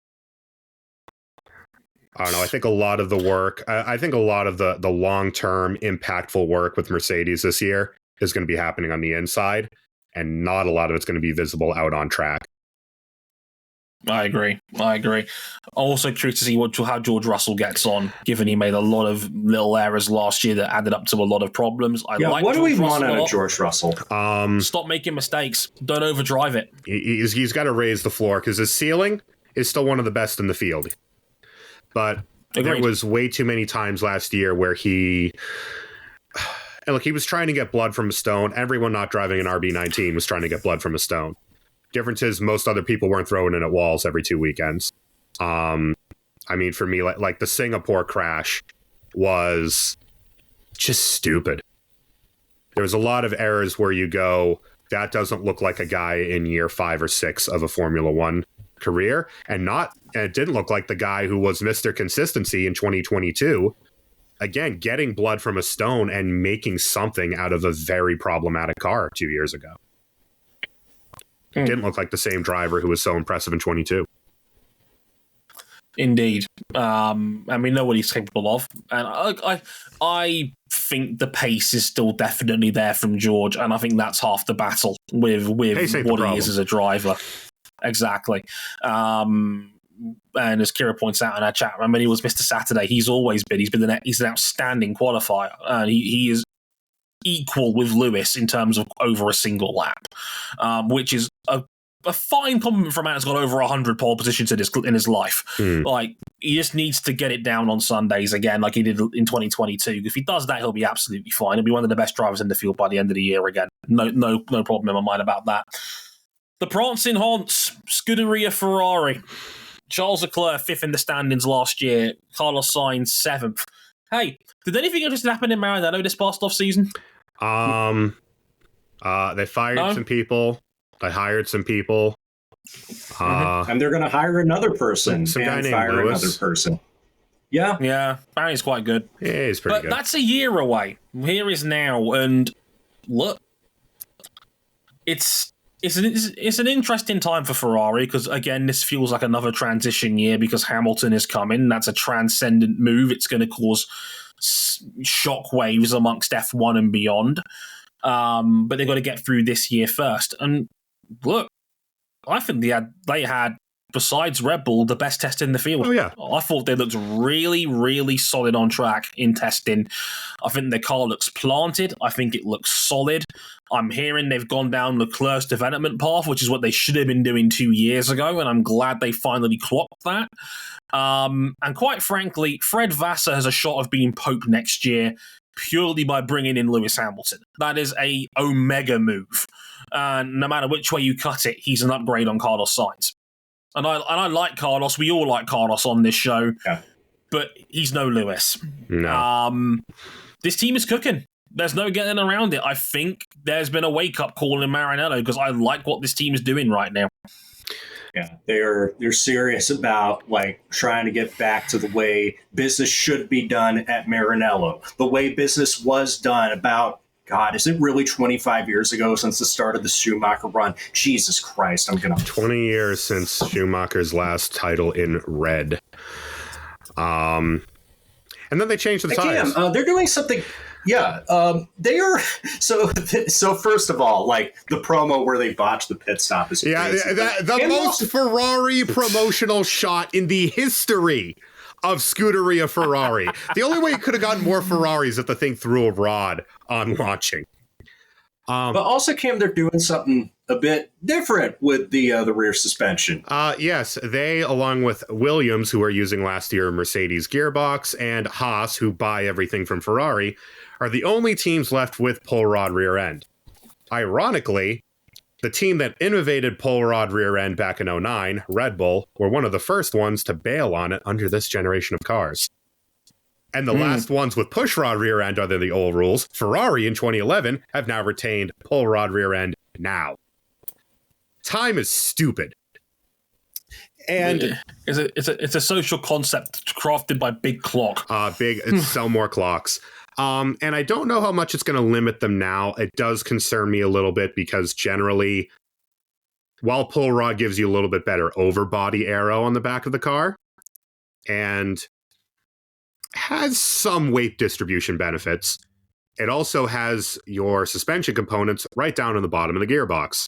I think a lot of the work, I think a lot of the long-term impactful work with Mercedes this year is going to be happening on the inside, and not a lot of it's going to be visible out on track. I agree. Also curious to see how George Russell gets on, given he made a lot of little errors last year that added up to a lot of problems. What do we want out of George Russell? Stop making mistakes. Don't overdrive it. He's got to raise the floor because his ceiling is still one of the best in the field. But There was way too many times last year where he was trying to get blood from a stone. Everyone not driving an RB19 was trying to get blood from a stone. Difference is most other people weren't throwing in at walls every 2 weekends. I mean, for me, like the Singapore crash was just stupid. There was a lot of errors where you go, that doesn't look like a guy in year 5 or 6 of a Formula One career, and it didn't look like the guy who was Mr. Consistency in 2022. Again, getting blood from a stone and making something out of a very problematic car 2 years ago. Didn't look like the same driver who was so impressive in 22. Indeed. And we know what he's capable of. And I think the pace is still definitely there from George, and I think that's half the battle with what he is as a driver. Exactly. And as Kira points out in our chat, I mean, he was Mr. Saturday. He's always been. He's an outstanding qualifier, and he is equal with Lewis in terms of over a single lap, which is a fine compliment for a man who's got over 100 pole positions in his life. Like, he just needs to get it down on Sundays again, like he did in 2022. If he does that, he'll be absolutely fine. He'll be one of the best drivers in the field by the end of the year again. No problem in my mind about that. The prancing Haunts, Scuderia Ferrari. Charles Leclerc 5th in the standings last year. Carlos Sainz 7th. Hey, did anything interesting happen in Maranello this past off season? They fired some people. They hired some people. And they're going to hire another person some guy and named fire Lewis. another person. Yeah. Yeah, apparently he's quite good. Yeah, he's pretty good. But that's a year away. Here is now, and look, it's an interesting time for Ferrari because, again, this feels like another transition year because Hamilton is coming. That's a transcendent move. It's going to cause shockwaves amongst F1 and beyond. But they've got to get through this year first. And look, I think they had, besides Red Bull, the best test in the field. Oh, yeah. I thought they looked really, really solid on track in testing. I think their car looks planted. I think it looks solid. I'm hearing they've gone down Leclerc's development path, which is what they should have been doing 2 years ago, and I'm glad they finally clocked that. And quite frankly, Fred Vassar has a shot of being Pope next year purely by bringing in Lewis Hamilton. That is a omega move. And no matter which way you cut it, he's an upgrade on Carlos Sainz. And I like Carlos. We all like Carlos on this show. Yeah. But he's no Lewis. No. This team is cooking. There's no getting around it. I think there's been a wake-up call in Maranello because I like what this team is doing right now. Yeah, they're serious about like trying to get back to the way business should be done at Maranello. The way business was done about, God, is it really 25 years ago since the start of the Schumacher run? Jesus Christ, 20 years since Schumacher's last title in red. And then they changed the tires. They're doing something. Yeah, they are. So first of all, like the promo where they botched the pit stop is crazy. Yeah, the most Ferrari promotional shot in the history of Scuderia Ferrari. The only way it could have gotten more Ferraris if the thing threw a rod on launching. But also, Cam, they're doing something a bit different with the rear suspension. Yes, they, along with Williams, who are using last year Mercedes gearbox, and Haas, who buy everything from Ferrari, are the only teams left with pull rod rear end. Ironically, the team that innovated pull rod rear end back in 2009, Red Bull, were one of the first ones to bail on it under this generation of cars. And the last ones with push rod rear end under the old rules, Ferrari in 2011, have now retained pull rod rear end now. Time is stupid. And it's a social concept crafted by Big Clock. Sell more clocks. And I don't know how much it's going to limit them now. It does concern me a little bit because generally, while pull rod gives you a little bit better overbody aero on the back of the car and has some weight distribution benefits, it also has your suspension components right down in the bottom of the gearbox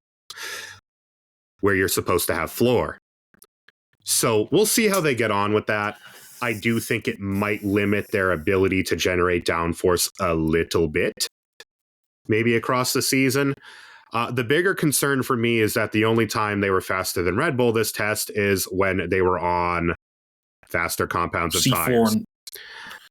where you're supposed to have floor. So we'll see how they get on with that. I do think it might limit their ability to generate downforce a little bit, maybe across the season. The bigger concern for me is that the only time they were faster than Red Bull this test is when they were on faster compounds of tires.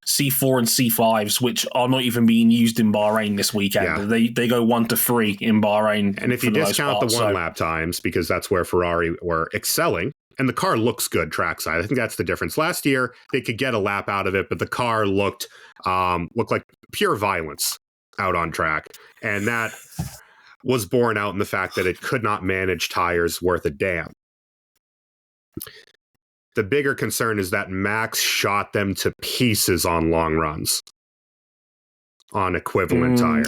C4 and C5s, which are not even being used in Bahrain this weekend. Yeah. They go 1 to 3 in Bahrain. And if you discount the one-lap times, because that's where Ferrari were excelling, and the car looks good trackside. I think that's the difference. Last year, they could get a lap out of it, but the car looked like pure violence out on track. And that was borne out in the fact that it could not manage tires worth a damn. The bigger concern is that Max shot them to pieces on long runs on equivalent tire.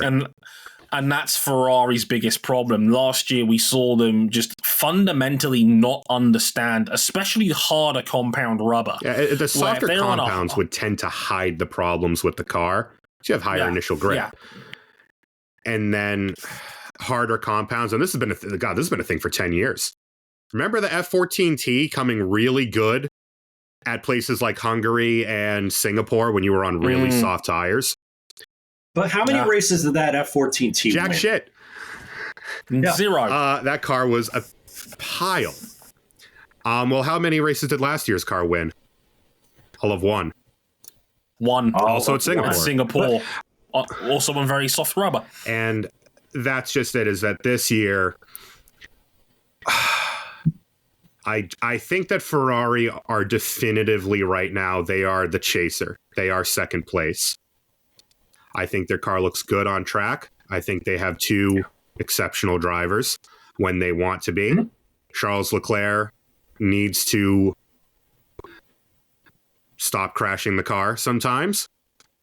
And that's Ferrari's biggest problem. Last year, we saw them just fundamentally not understand, especially harder compound rubber. Yeah, the softer compounds would tend to hide the problems with the car. So you have higher initial grip. Yeah. And then harder compounds. And this has been a thing for 10 years. Remember the F14T coming really good at places like Hungary and Singapore when you were on really soft tires? But how many races did that F14T Jack win? Shit. Yeah. 0. That car was a pile. Well, how many races did last year's car win? All of one. Also at Singapore. Singapore. Also on very soft rubber. And that's just it, is that this year... I think that Ferrari are definitively right now, they are the chaser. They are second place. I think their car looks good on track. I think they have 2 exceptional drivers when they want to be. Mm-hmm. Charles Leclerc needs to stop crashing the car sometimes.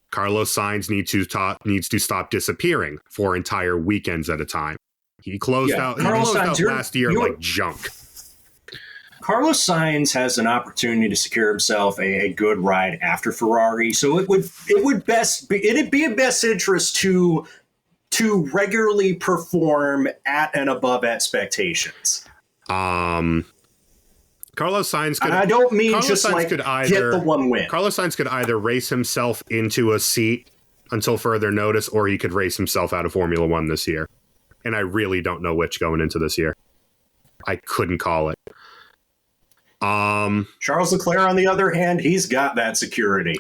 Carlos Sainz needs to stop disappearing for entire weekends at a time. He closed out last year like junk. Carlos Sainz has an opportunity to secure himself a good ride after Ferrari, so it'd be in best interest to regularly perform at and above expectations. Carlos Sainz could. I don't mean Carlos just Sainz like get the one win. Carlos Sainz could either race himself into a seat until further notice, or he could race himself out of Formula One this year. And I really don't know which going into this year. I couldn't call it. Charles Leclerc, on the other hand, he's got that security.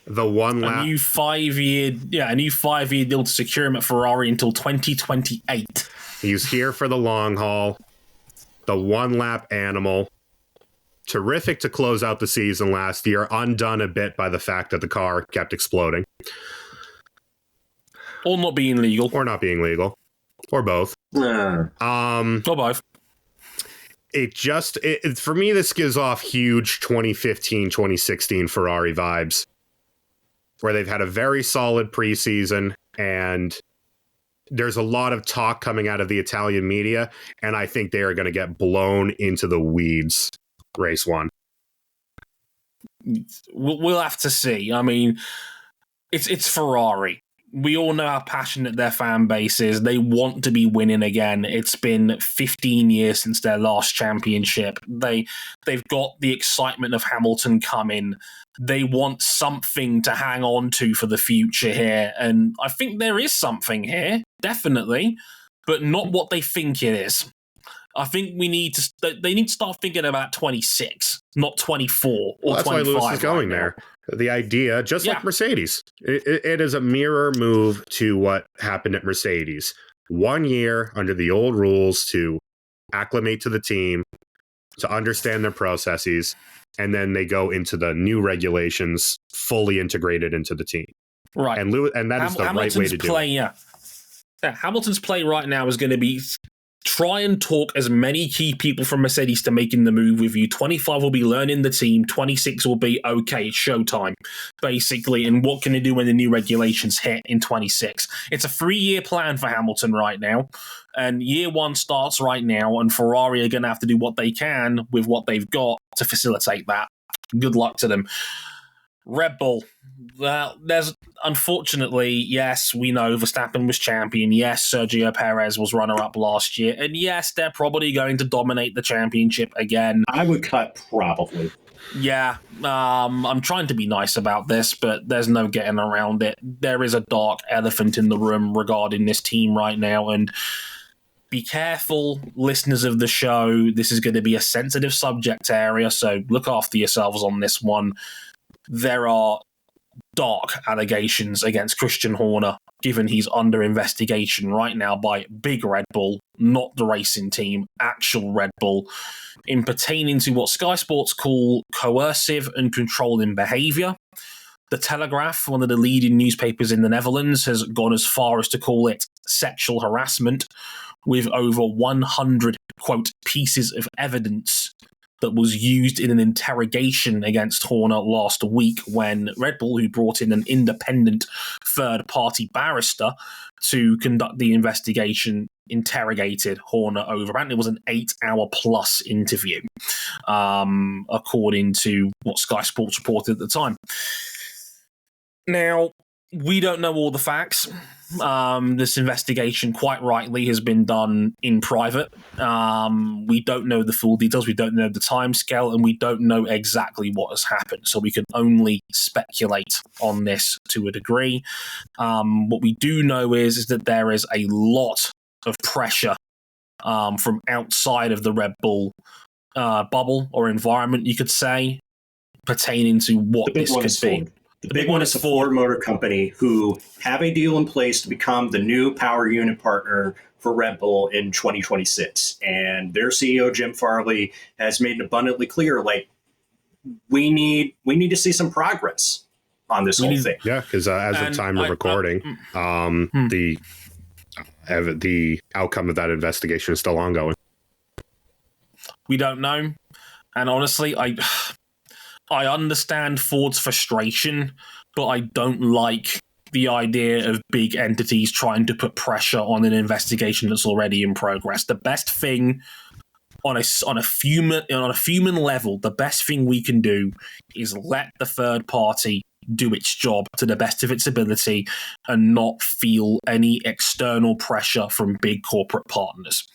The one lap, a new 5-year deal to secure him at Ferrari until 2028. He's here for the long haul. The one lap animal. Terrific to close out the season last year, undone a bit by the fact that the car kept exploding. Or not being legal. Or both. Or both. For me, this gives off huge 2015, 2016 Ferrari vibes, where they've had a very solid preseason, and there's a lot of talk coming out of the Italian media, and I think they are going to get blown into the weeds race 1. We'll have to see. I mean, it's Ferrari. We all know how passionate their fan base is. They want to be winning again. It's been 15 years since their last championship. They've got the excitement of Hamilton coming. They want something to hang on to for the future here. And I think there is something here, definitely, but not what they think it is. I think they need to start thinking about 26, not 24 or 25. That's why Lewis is going there. The idea, just like Mercedes, it is a mirror move to what happened at Mercedes. 1 year under the old rules to acclimate to the team, to understand their processes, and then they go into the new regulations fully integrated into the team. Right. And that is the right way to do it. Yeah, Hamilton's play right now is going to be try and talk as many key people from Mercedes to making the move with you. 25 will be learning the team. 26 will be, okay, it's showtime, basically. And what can they do when the new regulations hit in 26? It's a 3-year plan for Hamilton right now. And year 1 starts right now. And Ferrari are going to have to do what they can with what they've got to facilitate that. Good luck to them. Red Bull. Well, there's unfortunately, yes, we know Verstappen was champion. Yes, Sergio Perez was runner-up last year. And yes, they're probably going to dominate the championship again. I would cut probably. Yeah, I'm trying to be nice about this, but there's no getting around it. There is a dark elephant in the room regarding this team right now, and be careful, listeners of the show. This is going to be a sensitive subject area, so look after yourselves on this one. There are dark allegations against Christian Horner, given he's under investigation right now by Big Red Bull, not the racing team, actual Red Bull, in pertaining to what Sky Sports call coercive and controlling behaviour. The Telegraph, one of the leading newspapers in the Netherlands, has gone as far as to call it sexual harassment, with over 100, quote, pieces of evidence that was used in an interrogation against Horner last week when Red Bull, who brought in an independent third-party barrister to conduct the investigation, interrogated Horner over, and it was an 8-hour-plus interview, according to what Sky Sports reported at the time. Now, we don't know all the facts. This investigation, quite rightly, has been done in private. We don't know the full details. We don't know the timescale, and we don't know exactly what has happened. So we can only speculate on this to a degree. What we do know is that there is a lot of pressure from outside of the Red Bull bubble or environment, you could say, pertaining to what this could be. The big one is a Ford Motor Company, who have a deal in place to become the new power unit partner for Red Bull in 2026. And their CEO, Jim Farley, has made it abundantly clear, like, we need to see some progress on this whole thing. Yeah, because as of time of recording, the outcome of that investigation is still ongoing. We don't know. And honestly, I understand Ford's frustration, but I don't like the idea of big entities trying to put pressure on an investigation that's already in progress. The best thing on a human level, the best thing we can do is let the third party do its job to the best of its ability and not feel any external pressure from big corporate partners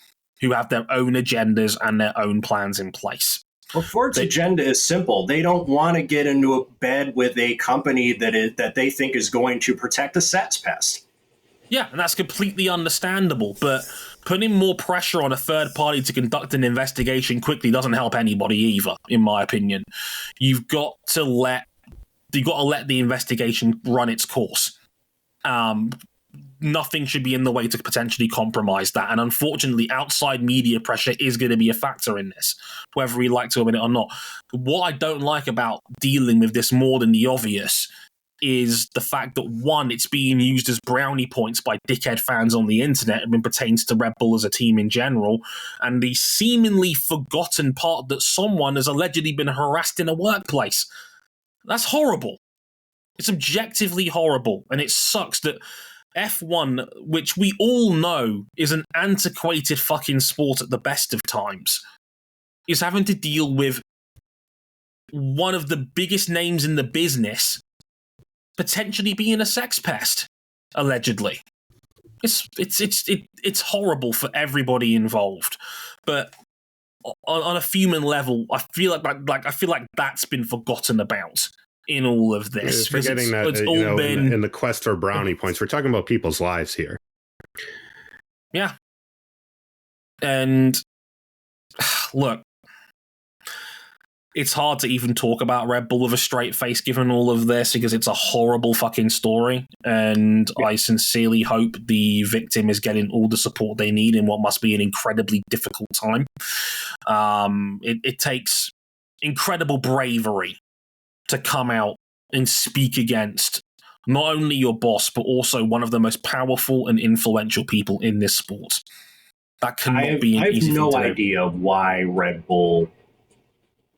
who have their own agendas and their own plans in place. Well, Ford's agenda is simple. They don't want to get into a bed with a company that they think is going to protect the SATS pest. Yeah, and that's completely understandable. But putting more pressure on a third party to conduct an investigation quickly doesn't help anybody either, in my opinion. You've got to let the investigation run its course. Nothing should be in the way to potentially compromise that. And unfortunately, outside media pressure is going to be a factor in this, whether we like to admit it or not. What I don't like about dealing with this more than the obvious is the fact that, one, it's being used as brownie points by dickhead fans on the internet and pertains to Red Bull as a team in general, and the seemingly forgotten part that someone has allegedly been harassed in a workplace. That's horrible. It's objectively horrible, and it sucks that F1, which we all know is an antiquated fucking sport at the best of times, is having to deal with one of the biggest names in the business potentially being a sex pest, allegedly. It's horrible for everybody involved, but on a human level, I feel like that's been forgotten about in all of this. Forgetting that it's all been in the quest for brownie points. We're talking about people's lives here. Yeah. And look, it's hard to even talk about Red Bull with a straight face given all of this, because it's a horrible fucking story. And I sincerely hope the victim is getting all the support they need in what must be an incredibly difficult time. It takes incredible bravery to come out and speak against not only your boss, but also one of the most powerful and influential people in this sport. That cannot be an easy thing to do. I have no idea why Red Bull,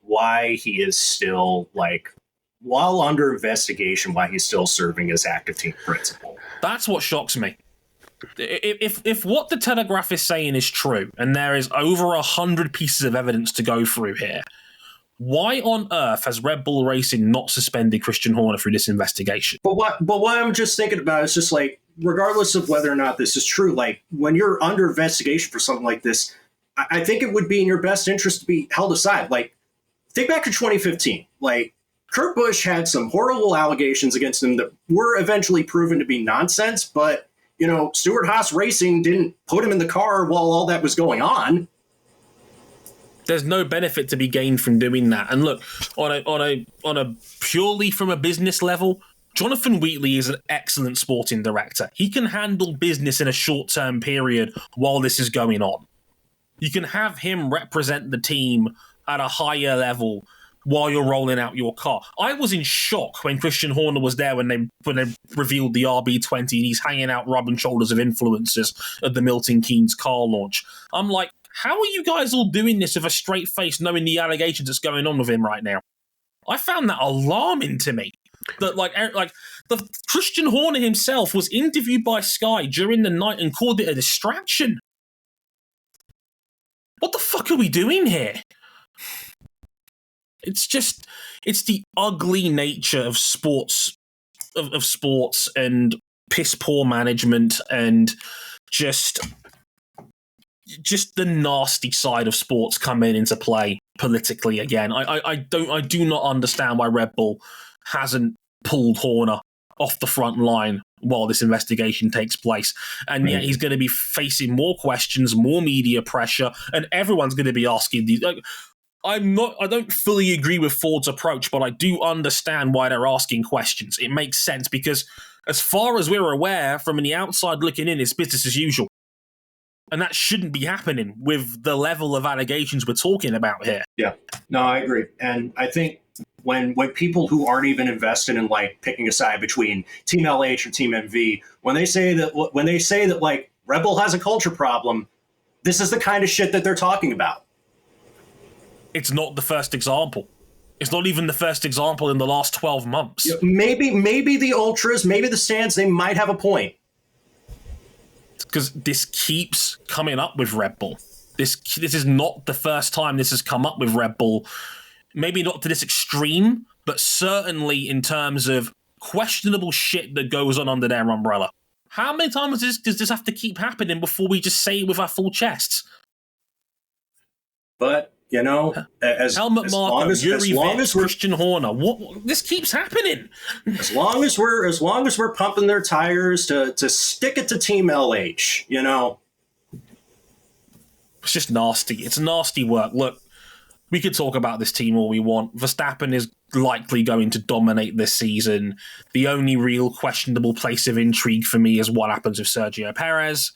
why he is still, like, while under investigation, why he's still serving as active team principal. That's what shocks me. If what the Telegraph is saying is true, and there is over 100 pieces of evidence to go through here, Why on earth has Red Bull Racing not suspended Christian Horner through this investigation? But what I'm just thinking about is just like, regardless of whether or not this is true, like when you're under investigation for something like this, I think it would be in your best interest to be held aside. Like, think back to 2015. Like, Kurt Busch had some horrible allegations against him that were eventually proven to be nonsense, but, you know, Stewart Haas Racing didn't put him in the car while all that was going on. There's no benefit to be gained from doing that. And look, on a purely from a business level, Jonathan Wheatley is an excellent sporting director. He can handle business in a short-term period while this is going on. You can have him represent the team at a higher level while you're rolling out your car. I was in shock when Christian Horner was there when they revealed the RB20 and he's hanging out rubbing shoulders of influencers at the Milton Keynes car launch. I'm like, how are you guys all doing this with a straight face, knowing the allegations that's going on with him right now? I found that alarming to me. That like the Christian Horner himself was interviewed by Sky during the night and called it a distraction. What the fuck are we doing here? It's the ugly nature of sports, of sports and piss poor management and just the nasty side of sports coming into play politically again. I do not understand why Red Bull hasn't pulled Horner off the front line while this investigation takes place. And yet he's going to be facing more questions, more media pressure, and everyone's going to be asking these. Like, I don't fully agree with Ford's approach, but I do understand why they're asking questions. It makes sense because as far as we're aware, from the outside looking in, it's business as usual. And that shouldn't be happening with the level of allegations we're talking about here. Yeah, no, I agree. And I think when people who aren't even invested in like picking a side between Team LH or Team MV, when they say that like Red Bull has a culture problem, this is the kind of shit that they're talking about. It's not the first example. It's not even the first example in the last 12 months. Maybe the ultras, maybe the stands, they might have a point. Because this keeps coming up with Red Bull. This is not the first time this has come up with Red Bull. Maybe not to this extreme, but certainly in terms of questionable shit that goes on under their umbrella. How many times does this have to keep happening before we just say it with our full chests? But, you know, Helmut Marko, Yuri Vips, Christian Horner. This keeps happening. As long as we're pumping their tires to stick it to Team LH, you know. It's just nasty. It's nasty work. Look, we could talk about this team all we want. Verstappen is likely going to dominate this season. The only real questionable place of intrigue for me is what happens with Sergio Perez.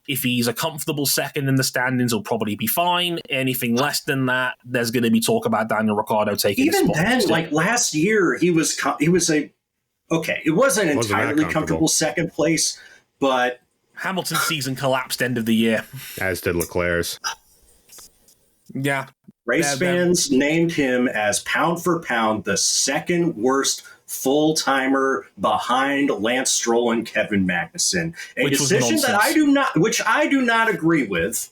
If he's a comfortable second in the standings, he'll probably be fine. Anything less than that, there's going to be talk about Daniel Ricciardo taking his spot. Even then, like last year, it wasn't entirely comfortable second place, but Hamilton's season collapsed end of the year. As did Leclerc's. Yeah. Race fans named him as pound for pound the second worst full-timer behind Lance Stroll and Kevin Magnussen. A decision that I do not agree with.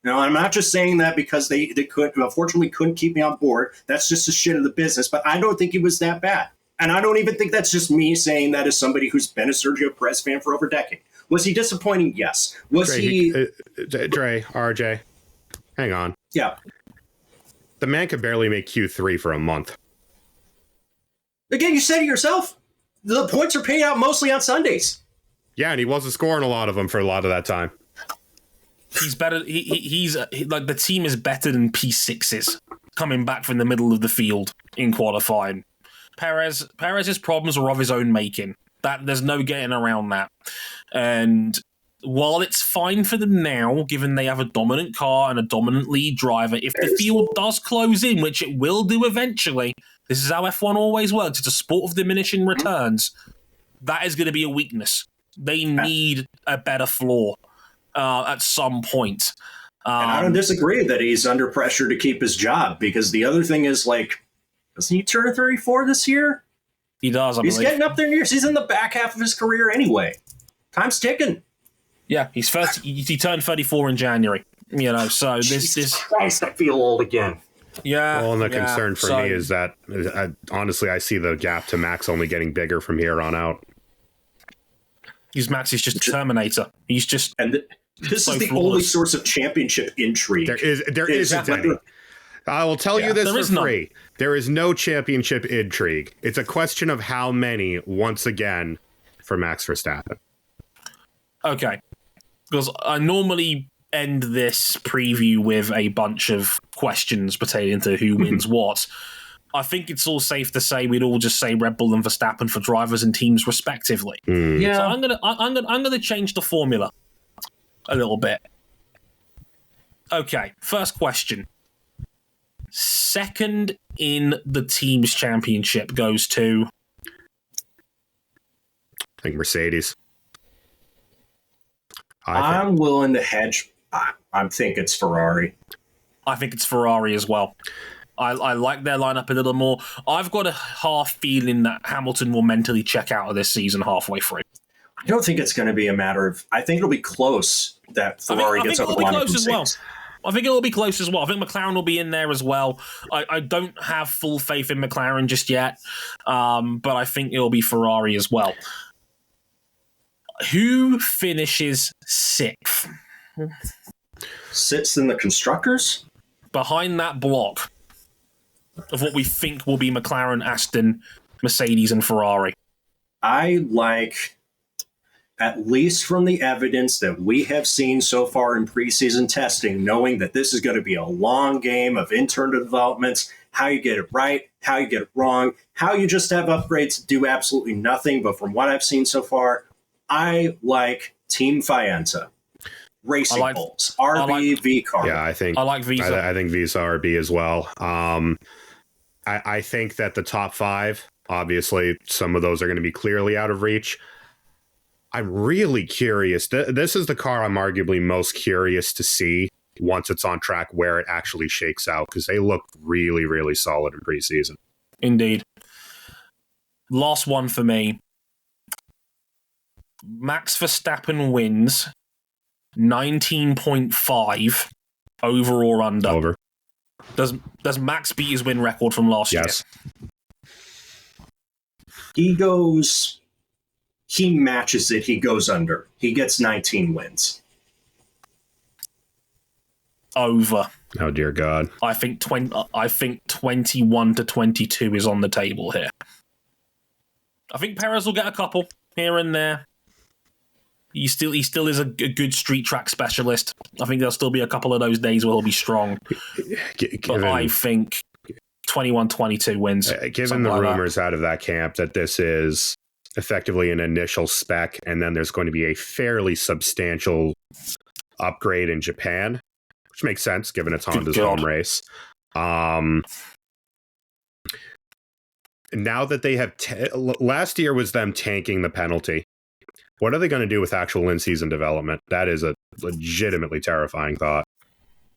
Now, I'm not just saying that because they unfortunately couldn't keep me on board. That's just the shit of the business, but I don't think he was that bad. And I don't even think that's just me saying that as somebody who's been a Sergio Perez fan for over a decade. Was he disappointing? Yes. RJ, hang on. Yeah. The man could barely make Q3 for a month. Again, you said it yourself. The points are paid out mostly on Sundays. Yeah, and he wasn't scoring a lot of them for a lot of that time. He's better. He's like the team is better than P6s coming back from the middle of the field in qualifying. Perez's problems are of his own making. That there's no getting around that. And while it's fine for them now, given they have a dominant car and a dominant lead driver, if the field does close in, which it will do eventually, this is how F1 always works. It's a sport of diminishing returns. That is going to be a weakness. They need a better floor at some point. And I don't disagree that he's under pressure to keep his job, because the other thing is, like, doesn't he turn 34 this year? He does, He's getting up there in years. He's in the back half of his career anyway. Time's ticking. Yeah, he turned 34 in January. You know, so Jesus Christ, I feel old again. Yeah. Well, and the concern for me is that, honestly, I see the gap to Max only getting bigger from here on out. Max is just a Terminator. He's just... This is the only source of championship intrigue. There isn't any. I will tell you this for free. There is no championship intrigue. It's a question of how many, once again, for Max Verstappen. Okay. Because I normally end this preview with a bunch of questions pertaining to who wins what. I think it's all safe to say we'd all just say Red Bull and Verstappen for drivers and teams respectively. Yeah. So I'm gonna change the formula a little bit. Okay, first question. Second in the team's championship goes to... I think Mercedes. I'm willing to hedge. I think it's Ferrari. I think it's Ferrari as well. I like their lineup a little more. I've got a half feeling that Hamilton will mentally check out of this season halfway through. I don't think it's going to be a matter of... I think it'll be close that Ferrari gets over the line. I think it'll be close as well. I think McLaren will be in there as well. I don't have full faith in McLaren just yet, but I think it'll be Ferrari as well. Who finishes sixth? Sits in the constructors? Behind that block of what we think will be McLaren, Aston, Mercedes, and Ferrari. I like, at least from the evidence that we have seen so far in preseason testing, knowing that this is going to be a long game of internal developments, how you get it right, how you get it wrong, how you just have upgrades to do absolutely nothing. But from what I've seen so far, I like Team Faenza. Racing Bulls, RB, V car. Yeah, I like Visa. I think Visa RB as well. I think that the top five, obviously, some of those are going to be clearly out of reach. I'm really curious. This is the car I'm arguably most curious to see once it's on track where it actually shakes out, because they look really, really solid in preseason. Indeed. Last one for me. Max Verstappen wins 19.5 over or under. Over. Does Max beat his win record from last year? He matches it, he goes under. He gets 19 wins. Over. Oh, dear God. I think 21 to 22 is on the table here. I think Perez will get a couple here and there. He still is a good street track specialist. I think there'll still be a couple of those days where he'll be strong. But I think 21-22 wins. Given the rumors out of that camp that this is effectively an initial spec, and then there's going to be a fairly substantial upgrade in Japan, which makes sense given it's Honda's home race. Now that they have... last year was them tanking the penalty. What are they going to do with actual in-season development? That is a legitimately terrifying thought.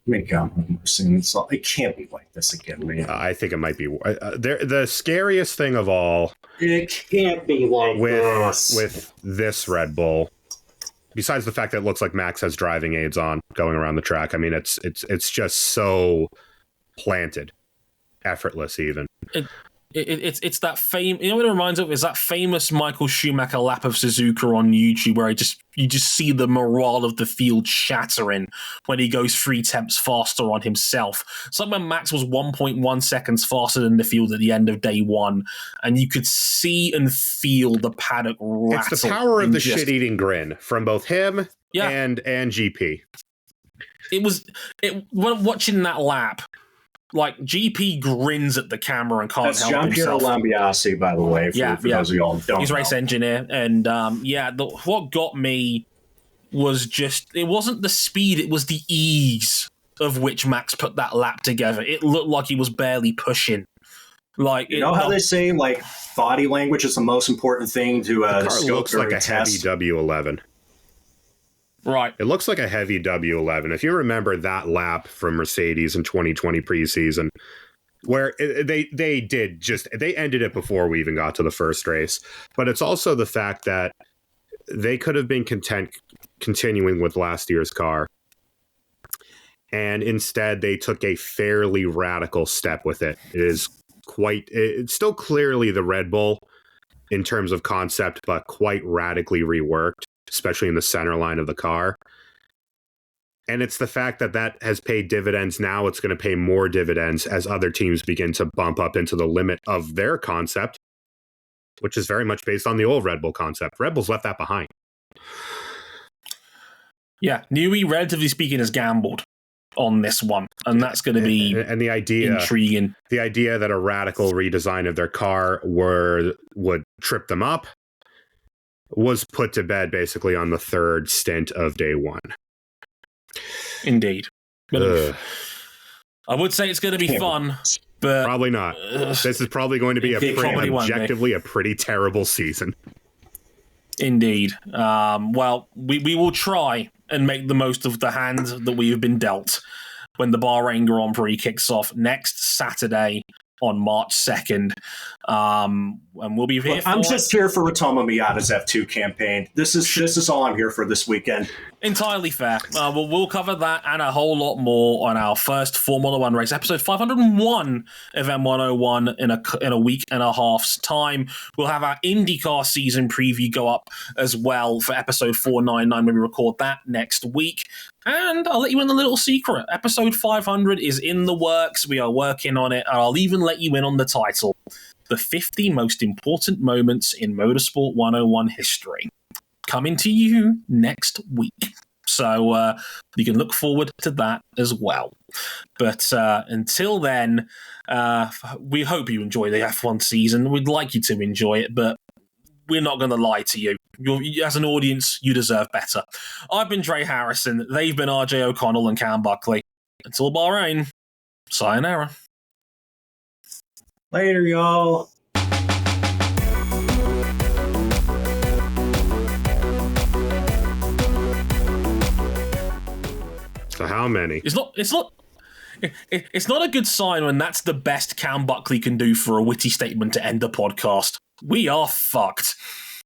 It can't be like this again, man. I think it might be. The scariest thing of all... It can't be like this. With this Red Bull, besides the fact that it looks like Max has driving aids on going around the track, I mean, it's just so planted. Effortless, even. It's that you know what it reminds of is that famous Michael Schumacher lap of Suzuka on YouTube where you just see the morale of the field shattering when he goes 3/10 faster on himself. It's like when Max was 1.1 seconds faster than the field at the end of day one, and you could see and feel the paddock rattle. It's the power of the shit-eating grin from both him and GP. Watching that lap. Like, GP grins at the camera and can't help himself. That's Giampiero Lambiase, by the way, for those of y'all who don't know. He's race engineer. And, what got me was just... It wasn't the speed, it was the ease of which Max put that lap together. It looked like he was barely pushing. Like, you know how they say, like, body language is the most important thing to the car scope looks like a test? heavy W11. Right. It looks like a heavy W11. If you remember that lap from Mercedes in 2020 preseason, where they ended it before we even got to the first race. But it's also the fact that they could have been content continuing with last year's car. And instead, they took a fairly radical step with it. It's still clearly the Red Bull in terms of concept, but quite radically reworked, especially in the center line of the car. And it's the fact that has paid dividends. Now it's going to pay more dividends as other teams begin to bump up into the limit of their concept, which is very much based on the old Red Bull concept. Red Bull's left that behind. Yeah, Newey, relatively speaking, has gambled on this one, and that's going to be the idea intriguing. The idea that a radical redesign of their car would trip them up was put to bed basically on the third stint of day one. Indeed. I would say it's going to be fun, but probably not. This is probably going to be objectively a pretty terrible season. Indeed. Well, we will try and make the most of the hand that we have been dealt when the Bahrain Grand Prix kicks off next Saturday on March 2nd. And we'll be here. I'm just here for Ratomo Miata's F2 campaign. This is all I'm here for this weekend. Entirely fair. We'll cover that and a whole lot more on our first Formula One race, episode 501 of M101 in a week and a half's time. We'll have our IndyCar season preview go up as well for episode 499 when we record that next week. And I'll let you in a little secret. Episode 500 is in the works. We are working on it. And I'll even let you in on the title. The 50 most important moments in Motorsport 101 history. Coming to you next week. So you can look forward to that as well. But until then, we hope you enjoy the F1 season. We'd like you to enjoy it, but we're not going to lie to you. As an audience, you deserve better. I've been Dre Harrison. They've been RJ O'Connell and Cam Buckley. Until Bahrain, sayonara. Later, y'all. So how many? It's not a good sign when that's the best Cam Buckley can do for a witty statement to end the podcast. We are fucked.